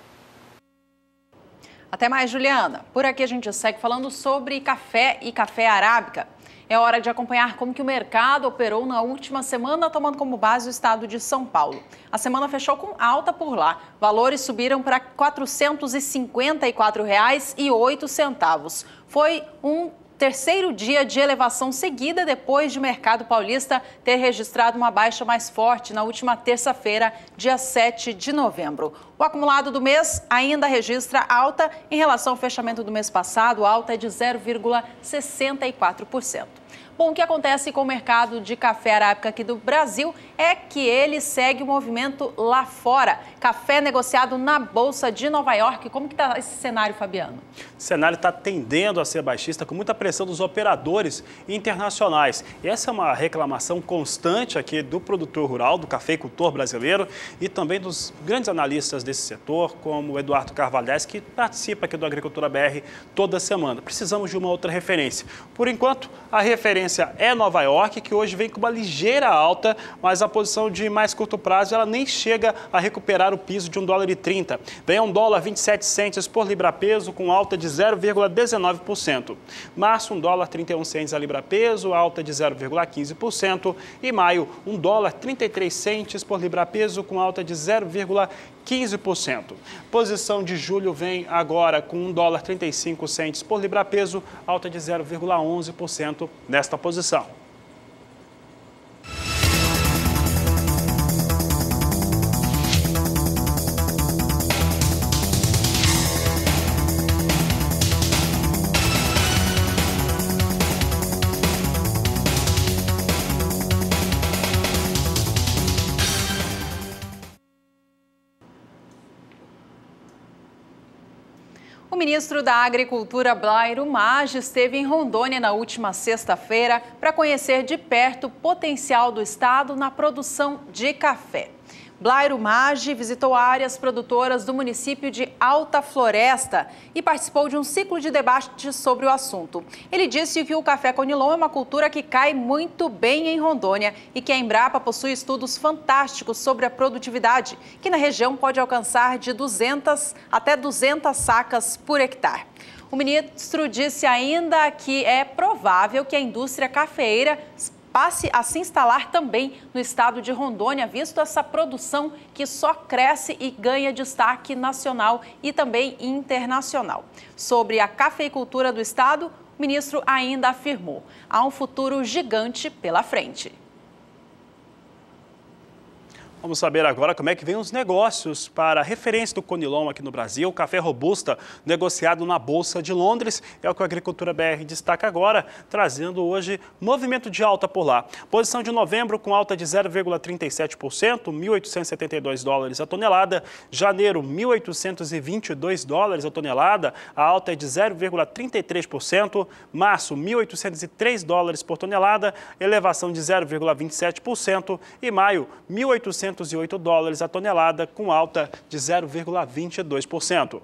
Até mais, Juliana. Por aqui a gente segue falando sobre café e café arábica. É hora de acompanhar como que o mercado operou na última semana, tomando como base o estado de São Paulo. A semana fechou com alta por lá. Valores subiram para R$ 454,08. Foi um terceiro dia de elevação seguida depois de o mercado paulista ter registrado uma baixa mais forte na última terça-feira, dia 7 de novembro. O acumulado do mês ainda registra alta em relação ao fechamento do mês passado, alta de 0,64%. Bom, o que acontece com o mercado de café arábica aqui do Brasil é que ele segue o movimento lá fora. Café negociado na Bolsa de Nova York. Como que está esse cenário, Fabiano? O cenário está tendendo a ser baixista, com muita pressão dos operadores internacionais. E essa é uma reclamação constante aqui do produtor rural, do cafeicultor brasileiro e também dos grandes analistas desse setor, como o Eduardo Carvalhais, que participa aqui do Agricultura BR toda semana. Precisamos de uma outra referência. Por enquanto, a referência é Nova York, que hoje vem com uma ligeira alta, mas a posição de mais curto prazo ela nem chega a recuperar o piso de $1,30. Vem a $1,27 por libra-peso, com alta de 0,19%. Março, $1,31 a libra-peso, alta de 0,15%. E maio, $1,33 por libra-peso, com alta de 0,15%. Posição de julho vem agora com $1,35 por libra-peso, alta de 0,11% nesta posição. O ministro da Agricultura, Blairo Maggi, esteve em Rondônia na última sexta-feira para conhecer de perto o potencial do estado na produção de café. Blairo Maggi visitou áreas produtoras do município de Alta Floresta e participou de um ciclo de debate sobre o assunto. Ele disse que o café conilon é uma cultura que cai muito bem em Rondônia e que a Embrapa possui estudos fantásticos sobre a produtividade, que na região pode alcançar de 200 até 200 sacas por hectare. O ministro disse ainda que é provável que a indústria cafeeira passe a se instalar também no estado de Rondônia, visto essa produção que só cresce e ganha destaque nacional e também internacional. Sobre a cafeicultura do estado, o ministro ainda afirmou: há um futuro gigante pela frente. Vamos saber agora como é que vem os negócios para a referência do conilon aqui no Brasil. O café robusta negociado na Bolsa de Londres é o que a Agricultura BR destaca agora, trazendo hoje movimento de alta por lá. Posição de novembro com alta de 0,37%, $1.872 a tonelada. Janeiro, $1.822 a tonelada, a alta é de 0,33%. Março, $1.803 por tonelada, elevação de 0,27%. E maio, $1.808 a tonelada, com alta de 0,22%.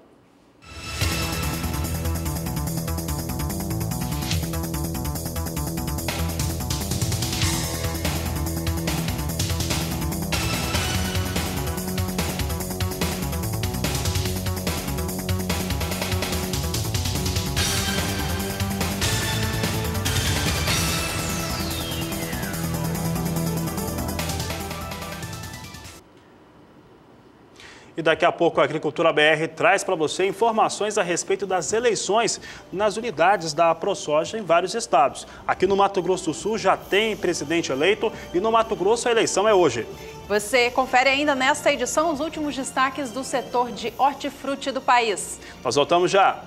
E daqui a pouco a Agricultura BR traz para você informações a respeito das eleições nas unidades da ProSoja em vários estados. Aqui no Mato Grosso do Sul já tem presidente eleito e no Mato Grosso a eleição é hoje. Você confere ainda nesta edição os últimos destaques do setor de hortifruti do país. Nós voltamos já.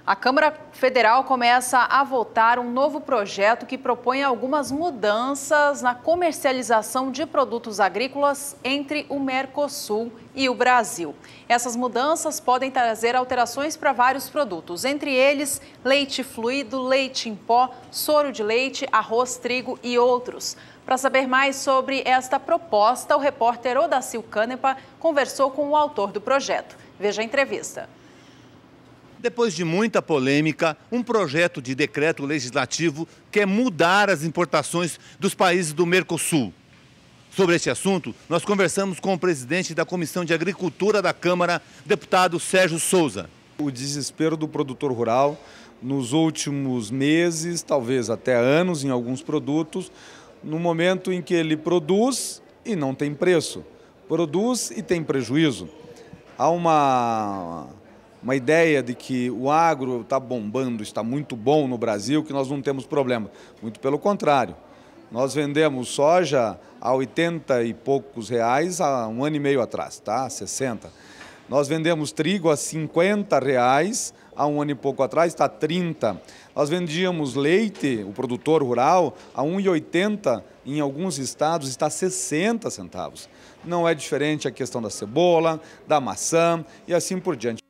A Câmara Federal começa a votar um novo projeto que propõe algumas mudanças na comercialização de produtos agrícolas entre o Mercosul e o Brasil. Essas mudanças podem trazer alterações para vários produtos, entre eles leite fluido, leite em pó, soro de leite, arroz, trigo e outros. Para saber mais sobre esta proposta, o repórter Odacil Canepa conversou com o autor do projeto. Veja a entrevista. Depois de muita polêmica, um projeto de decreto legislativo quer mudar as importações dos países do Mercosul. Sobre este assunto, nós conversamos com o presidente da Comissão de Agricultura da Câmara, deputado Sérgio Souza. O desespero do produtor rural nos últimos meses, talvez até anos em alguns produtos, no momento em que ele produz e não tem preço, produz e tem prejuízo. Há uma ideia de que o agro está bombando, está muito bom no Brasil, que nós não temos problema. Muito pelo contrário. Nós vendemos soja a 80 e poucos reais há um ano e meio atrás, tá? 60. Nós vendemos trigo a 50 reais há um ano e pouco atrás, está 30. Nós vendíamos leite, o produtor rural, a 1,80, em alguns estados está 60 centavos. Não é diferente a questão da cebola, da maçã e assim por diante.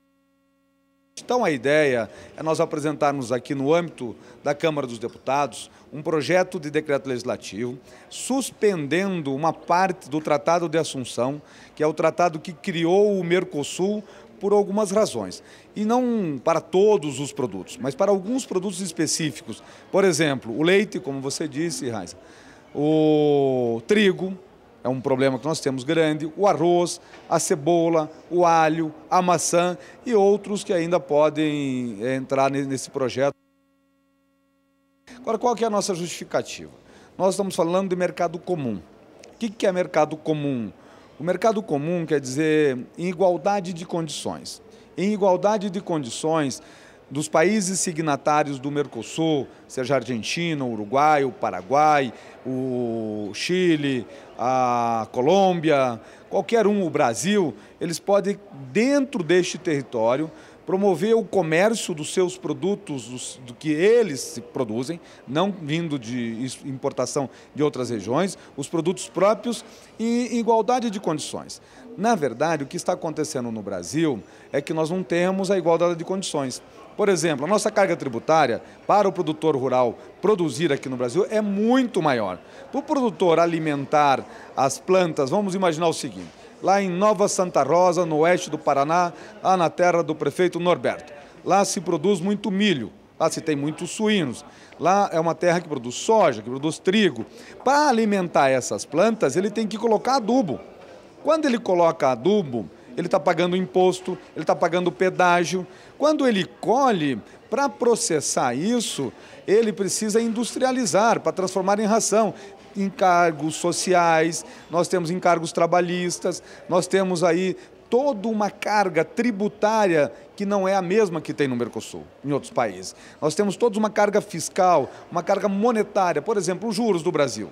Então a ideia é nós apresentarmos aqui no âmbito da Câmara dos Deputados um projeto de decreto legislativo suspendendo uma parte do Tratado de Assunção, que é o tratado que criou o Mercosul por algumas razões. E não para todos os produtos, mas para alguns produtos específicos. Por exemplo, o leite, como você disse, Raiza, o trigo, é um problema que nós temos grande, o arroz, a cebola, o alho, a maçã e outros que ainda podem entrar nesse projeto. Agora, qual que é a nossa justificativa? Nós estamos falando de mercado comum. O que é mercado comum? O mercado comum quer dizer em igualdade de condições. Em igualdade de condições dos países signatários do Mercosul, seja a Argentina, o Uruguai, o Paraguai, o Chile, a Colômbia, qualquer um, o Brasil, eles podem, dentro deste território, promover o comércio dos seus produtos, do que eles produzem, não vindo de importação de outras regiões, os produtos próprios em igualdade de condições. Na verdade, o que está acontecendo no Brasil é que nós não temos a igualdade de condições. Por exemplo, a nossa carga tributária para o produtor rural produzir aqui no Brasil é muito maior. Para o produtor alimentar as plantas, vamos imaginar o seguinte, lá em Nova Santa Rosa, no oeste do Paraná, lá na terra do prefeito Norberto. Lá se produz muito milho, lá se tem muitos suínos. Lá é uma terra que produz soja, que produz trigo. Para alimentar essas plantas, ele tem que colocar adubo. Quando ele coloca adubo, ele está pagando imposto, ele está pagando pedágio. Quando ele colhe, para processar isso, ele precisa industrializar, para transformar em ração. Encargos sociais, nós temos encargos trabalhistas, nós temos aí toda uma carga tributária que não é a mesma que tem no Mercosul, em outros países. Nós temos toda uma carga fiscal, uma carga monetária, por exemplo, os juros do Brasil.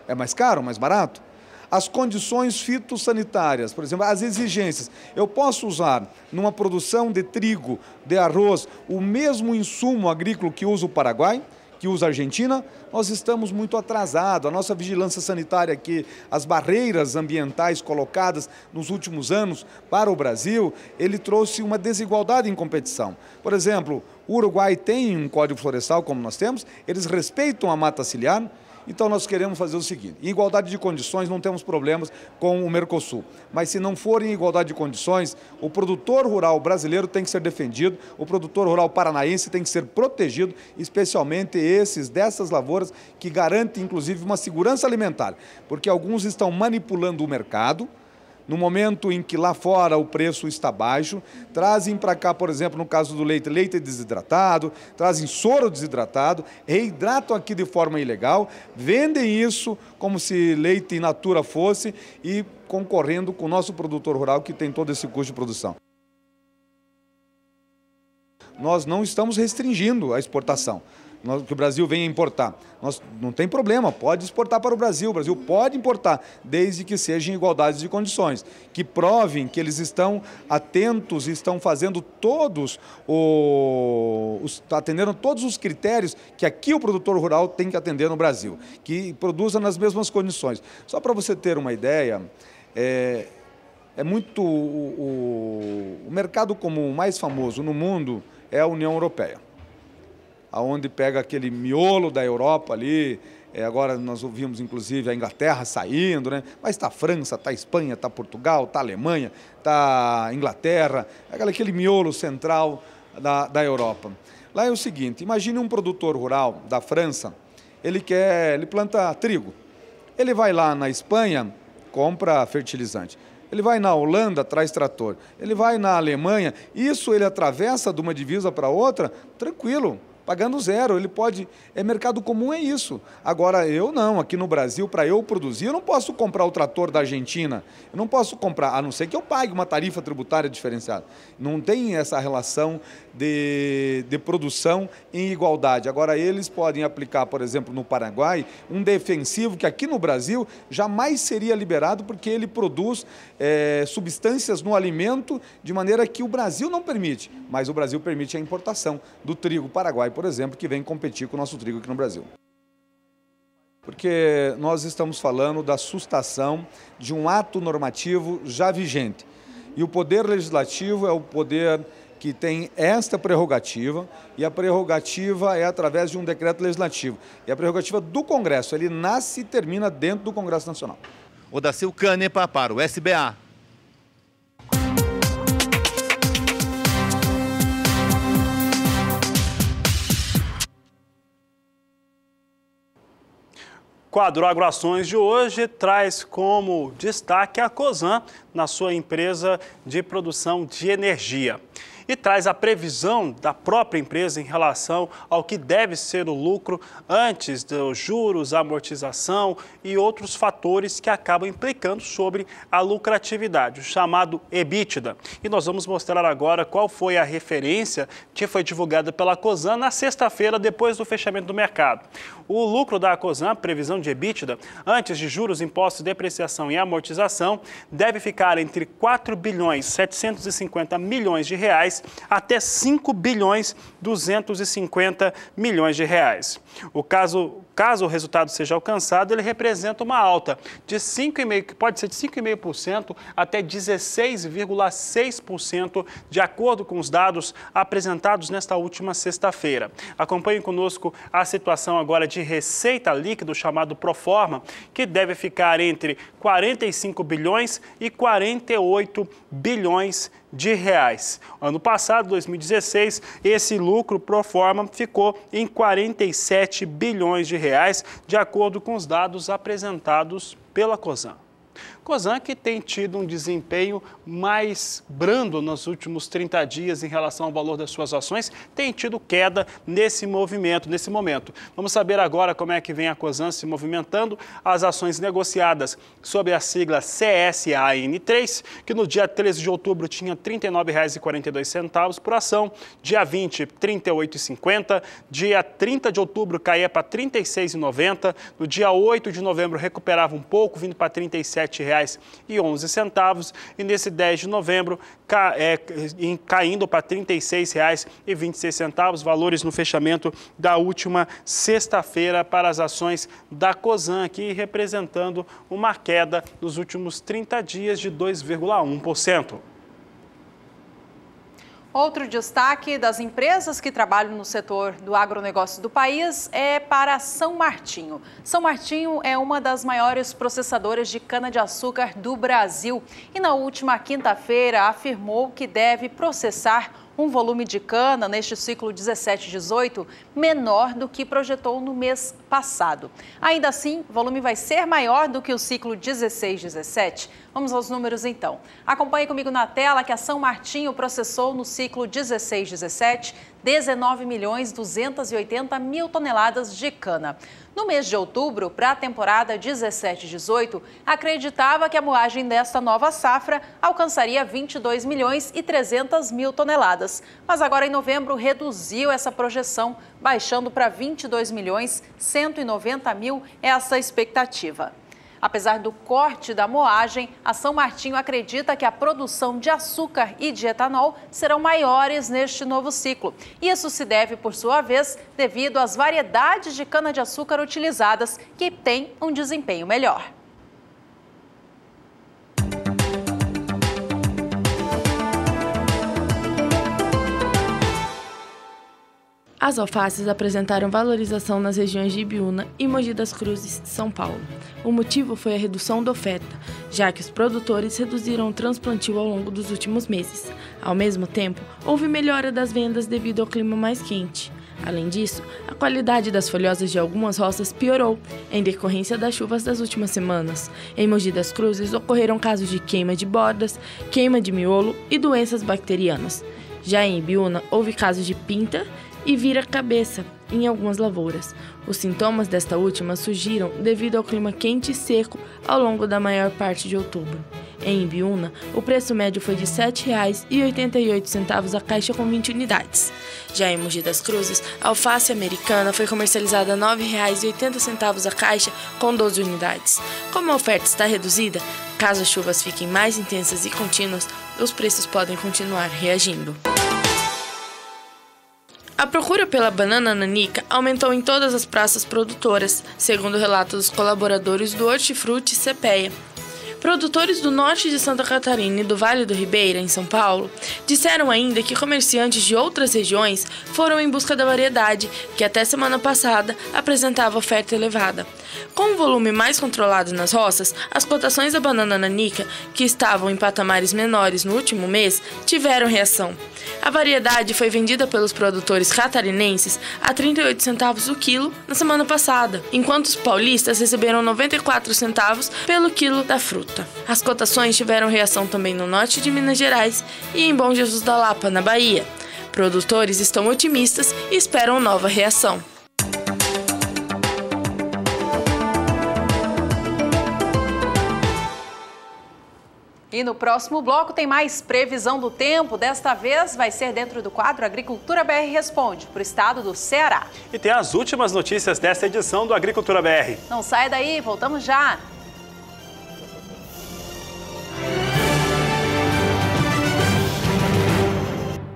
É mais caro, mais barato? As condições fitossanitárias, por exemplo, as exigências. Eu posso usar numa produção de trigo, de arroz, o mesmo insumo agrícola que usa o Paraguai, que usa a Argentina? Nós estamos muito atrasados. A nossa vigilância sanitária aqui, as barreiras ambientais colocadas nos últimos anos para o Brasil, ele trouxe uma desigualdade em competição. Por exemplo, o Uruguai tem um código florestal, como nós temos, eles respeitam a mata ciliar. Então nós queremos fazer o seguinte, em igualdade de condições não temos problemas com o Mercosul, mas se não for em igualdade de condições, o produtor rural brasileiro tem que ser defendido, o produtor rural paranaense tem que ser protegido, especialmente esses dessas lavouras que garantem inclusive uma segurança alimentar, porque alguns estão manipulando o mercado No momento em que lá fora o preço está baixo, trazem para cá, por exemplo, no caso do leite, leite desidratado, trazem soro desidratado, reidratam aqui de forma ilegal, vendem isso como se leite in natura fosse e concorrendo com o nosso produtor rural que tem todo esse custo de produção. Nós não estamos restringindo a exportação. Que o Brasil venha importar. Não tem problema, pode exportar para o Brasil pode importar, desde que seja em igualdade de condições, que provem que eles estão atentos e estão fazendo atendendo todos os critérios que aqui o produtor rural tem que atender no Brasil, que produza nas mesmas condições. Só para você ter uma ideia, o mercado comum mais famoso no mundo é a União Europeia, aonde pega aquele miolo da Europa ali, agora nós ouvimos inclusive a Inglaterra saindo, né? Mas está a França, está a Espanha, está Portugal, está a Alemanha, está a Inglaterra, aquele miolo central da Europa. Lá é o seguinte, imagine um produtor rural da França, ele planta trigo, ele vai lá na Espanha, compra fertilizante. Ele vai na Holanda, traz trator. Ele vai na Alemanha, isso ele atravessa de uma divisa para outra, tranquilo, pagando zero. Ele pode... mercado comum é isso. Agora, eu não. Aqui no Brasil, para eu produzir, eu não posso comprar o trator da Argentina. Eu não posso comprar, a não ser que eu pague uma tarifa tributária diferenciada. Não tem essa relação de produção em igualdade. Agora, eles podem aplicar, por exemplo, no Paraguai, um defensivo que aqui no Brasil jamais seria liberado porque ele produz substâncias no alimento de maneira que o Brasil não permite. Mas o Brasil permite a importação do trigo paraguai, por exemplo, que vem competir com o nosso trigo aqui no Brasil. Porque nós estamos falando da sustação de um ato normativo já vigente. E o Poder Legislativo é o poder que tem esta prerrogativa, e a prerrogativa é através de um decreto legislativo. E a prerrogativa do Congresso, ele nasce e termina dentro do Congresso Nacional. Odacil Canepa para o SBA. Quadro Agroações de hoje traz como destaque a Cosan na sua empresa de produção de energia. E traz a previsão da própria empresa em relação ao que deve ser o lucro antes dos juros, amortização e outros fatores que acabam implicando sobre a lucratividade, o chamado EBITDA. E nós vamos mostrar agora qual foi a referência que foi divulgada pela Cosan na sexta-feira, depois do fechamento do mercado. O lucro da Cosan, previsão de EBITDA, antes de juros, impostos, depreciação e amortização, deve ficar entre 4 bilhões 750 milhões de reais até 5 bilhões 250 milhões de reais. Caso o resultado seja alcançado, ele representa uma alta de 5,5%, que pode ser de 5,5% até 16,6%, de acordo com os dados apresentados nesta última sexta-feira. Acompanhe conosco a situação agora de receita líquida, chamado Proforma, que deve ficar entre 45 bilhões e 48 bilhões de reais. Ano passado, 2016, esse lucro pro forma ficou em 47 bilhões de reais, de acordo com os dados apresentados pela Cosan. Cosan que tem tido um desempenho mais brando nos últimos 30 dias em relação ao valor das suas ações, tem tido queda nesse momento. Vamos saber agora como é que vem a Cosan se movimentando. As ações negociadas sob a sigla CSAN3, que no dia 13 de outubro tinha R$ 39,42 por ação, dia 20, R$ 38,50, dia 30 de outubro caía para R$ 36,90, no dia 8 de novembro recuperava um pouco, vindo para R$ 37,11, e nesse 10 de novembro caindo para R$ 36,26, valores no fechamento da última sexta-feira para as ações da Cosan, aqui representando uma queda nos últimos 30 dias de 2,1%. Outro destaque das empresas que trabalham no setor do agronegócio do país é para São Martinho. São Martinho é uma das maiores processadoras de cana-de-açúcar do Brasil e na última quinta-feira afirmou que deve processar um volume de cana neste ciclo 17-18 menor do que projetou no mês passado. Ainda assim, o volume vai ser maior do que o ciclo 16-17. Vamos aos números então. Acompanhe comigo na tela que a São Martinho processou no ciclo 16-17 19.280.000 toneladas de cana. No mês de outubro, para a temporada 17-18, acreditava que a moagem desta nova safra alcançaria 22.300.000 toneladas. Mas agora em novembro reduziu essa projeção, baixando para 22.190.000 essa expectativa. Apesar do corte da moagem, a São Martinho acredita que a produção de açúcar e de etanol serão maiores neste novo ciclo. Isso se deve, por sua vez, devido às variedades de cana-de-açúcar utilizadas, que têm um desempenho melhor. As alfaces apresentaram valorização nas regiões de Ibiúna e Mogi das Cruzes, São Paulo. O motivo foi a redução da oferta, já que os produtores reduziram o transplantio ao longo dos últimos meses. Ao mesmo tempo, houve melhora das vendas devido ao clima mais quente. Além disso, a qualidade das folhosas de algumas roças piorou, em decorrência das chuvas das últimas semanas. Em Mogi das Cruzes, ocorreram casos de queima de bordas, queima de miolo e doenças bacterianas. Já em Ibiúna, houve casos de pinta e vira-cabeça em algumas lavouras. Os sintomas desta última surgiram devido ao clima quente e seco ao longo da maior parte de outubro. Em Ibiúna, o preço médio foi de R$ 7,88 a caixa com 20 unidades. Já em Mogi das Cruzes, a alface americana foi comercializada a R$ 9,80 a caixa com 12 unidades. Como a oferta está reduzida, caso as chuvas fiquem mais intensas e contínuas, os preços podem continuar reagindo. A procura pela banana nanica aumentou em todas as praças produtoras, segundo o relato dos colaboradores do Hortifruti CPEA. Produtores do norte de Santa Catarina e do Vale do Ribeira, em São Paulo, disseram ainda que comerciantes de outras regiões foram em busca da variedade, que até semana passada apresentava oferta elevada. Com um volume mais controlado nas roças, as cotações da banana nanica, que estavam em patamares menores no último mês, tiveram reação. A variedade foi vendida pelos produtores catarinenses a 38 centavos o quilo na semana passada, enquanto os paulistas receberam 94 centavos pelo quilo da fruta. As cotações tiveram reação também no norte de Minas Gerais e em Bom Jesus da Lapa, na Bahia. Produtores estão otimistas e esperam nova reação. E no próximo bloco tem mais previsão do tempo. Desta vez vai ser dentro do quadro Agricultura BR Responde, para o estado do Ceará. E tem as últimas notícias desta edição do Agricultura BR. Não saia daí, voltamos já.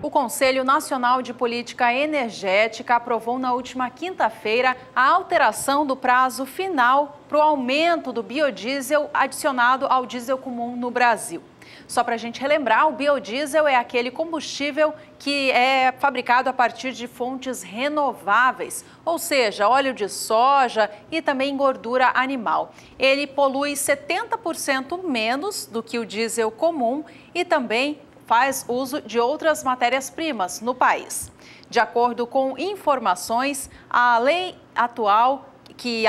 O Conselho Nacional de Política Energética aprovou na última quinta-feira a alteração do prazo final para o aumento do biodiesel adicionado ao diesel comum no Brasil. Só para a gente relembrar, o biodiesel é aquele combustível que é fabricado a partir de fontes renováveis, ou seja, óleo de soja e também gordura animal. Ele polui 70% menos do que o diesel comum e também faz uso de outras matérias-primas no país. De acordo com informações, a lei atual que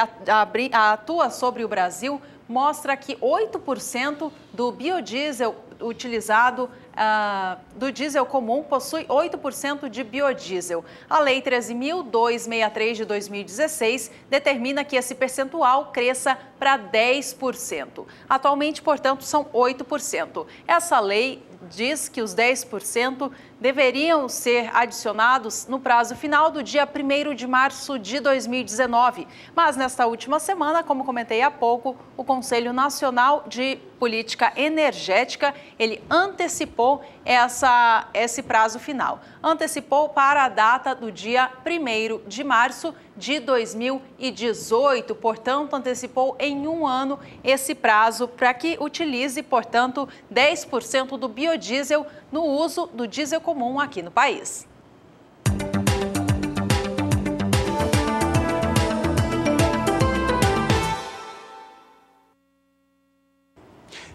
atua sobre o Brasil mostra que 8% do biodiesel utilizado do diesel comum possui 8% de biodiesel. A Lei 13.263 de 2016 determina que esse percentual cresça para 10%. Atualmente, portanto, são 8%. Essa lei diz que os 10% deveriam ser adicionados no prazo final do dia 1º de março de 2019. Mas nesta última semana, como comentei há pouco, o Conselho Nacional de Política Energética, ele antecipou esse prazo final. Antecipou para a data do dia 1º de março de 2018, portanto, antecipou em um ano esse prazo para que utilize, portanto, 10% do biodiesel no uso do diesel comum aqui no país.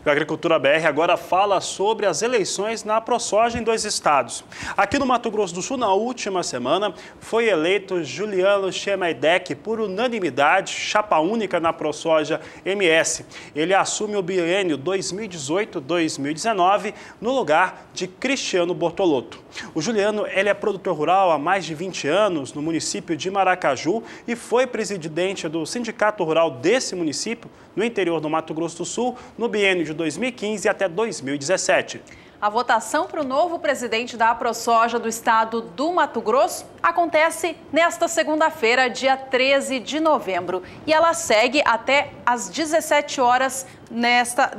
O Agricultura BR agora fala sobre as eleições na ProSoja em 2 estados. Aqui no Mato Grosso do Sul, na última semana, foi eleito Juliano Schemaidec por unanimidade, chapa única na ProSoja MS. Ele assume o biênio 2018-2019 no lugar de Cristiano Bortolotto. O Juliano, ele é produtor rural há mais de 20 anos no município de Maracaju e foi presidente do Sindicato Rural desse município, no interior do Mato Grosso do Sul, no biênio de 2015 até 2017. A votação para o novo presidente da ProSoja do estado do Mato Grosso acontece nesta segunda-feira, dia 13 de novembro. E ela segue até às 17 horas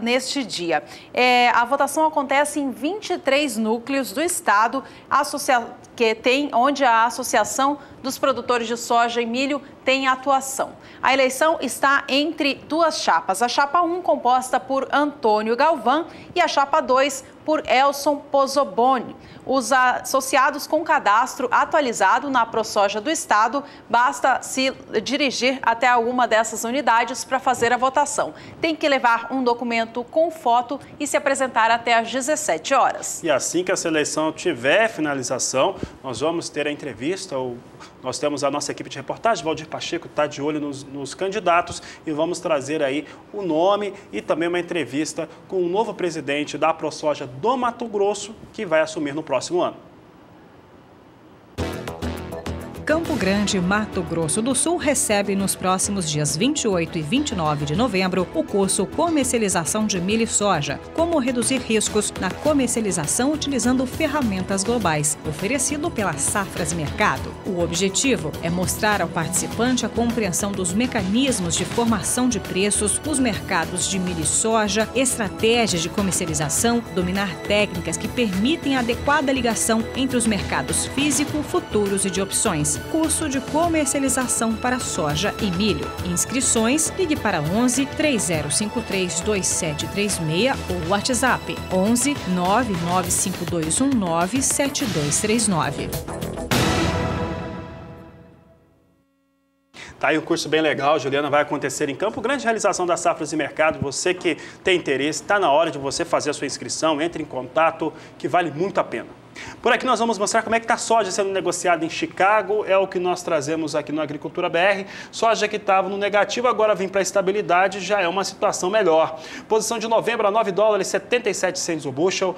neste dia. A votação acontece em 23 núcleos do estado, onde a Associação dos Produtores de Soja e Milho tem atuação. A eleição está entre 2 chapas. A chapa 1, composta por Antônio Galvão, e a chapa 2, por Elson Pozzoboni. Os associados com cadastro atualizado na ProSoja do estado, basta se dirigir até alguma dessas unidades para fazer a votação. Tem que levar um documento com foto e se apresentar até às 17 horas. E assim que essa eleição tiver finalização, nós vamos ter a entrevista. Nós temos a nossa equipe de reportagem, Valdir Pacheco está de olho nos candidatos e vamos trazer aí o nome e também uma entrevista com o novo presidente da ProSoja do Mato Grosso, que vai assumir no próximo ano. Campo Grande, Mato Grosso do Sul, recebe nos próximos dias 28 e 29 de novembro o curso Comercialização de Milho e Soja, como reduzir riscos na comercialização utilizando ferramentas globais, oferecido pela Safras Mercado. O objetivo é mostrar ao participante a compreensão dos mecanismos de formação de preços nos mercados de milho e soja, estratégias de comercialização, dominar técnicas que permitem a adequada ligação entre os mercados físico, futuros e de opções. Curso de comercialização para soja e milho. Inscrições, ligue para 11 3053 2736 ou WhatsApp 11 99521 7239. Tá aí um curso bem legal, Juliana, vai acontecer em Campo Grande, realização das Safras e Mercado. Você que tem interesse, está na hora de você fazer a sua inscrição, entre em contato, que vale muito a pena. Por aqui nós vamos mostrar como é que está a soja sendo negociada em Chicago, é o que nós trazemos aqui no Agricultura BR. Soja que estava no negativo, agora vem para a estabilidade, já é uma situação melhor. Posição de novembro a 9 dólares 77 cents o bushel,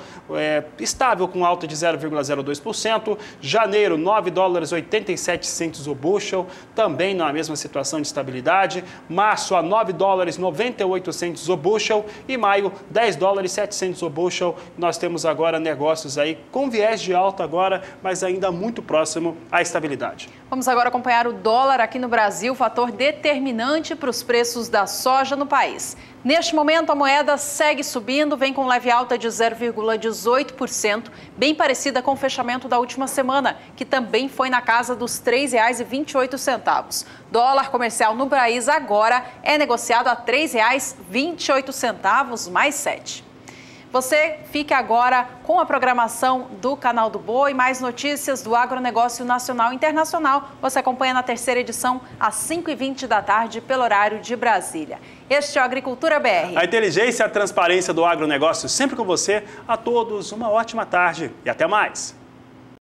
estável com alta de 0,02%. Janeiro, 9 dólares 87 cents o bushel, também na mesma situação de estabilidade. Março a 9 dólares 98 cents o bushel e maio 10 dólares 7 cents o bushel. Nós temos agora negócios aí com viés de alta agora, mas ainda muito próximo à estabilidade. Vamos agora acompanhar o dólar aqui no Brasil, fator determinante para os preços da soja no país. Neste momento, a moeda segue subindo, vem com leve alta de 0,18%, bem parecida com o fechamento da última semana, que também foi na casa dos R$ 3,28. Dólar comercial no país agora é negociado a R$ 3,28 mais 7. Você fique agora com a programação do Canal do Boi, mais notícias do agronegócio nacional e internacional. Você acompanha na terceira edição, às 5h20 da tarde, pelo horário de Brasília. Este é o Agricultura BR. A inteligência e a transparência do agronegócio sempre com você. A todos, uma ótima tarde e até mais.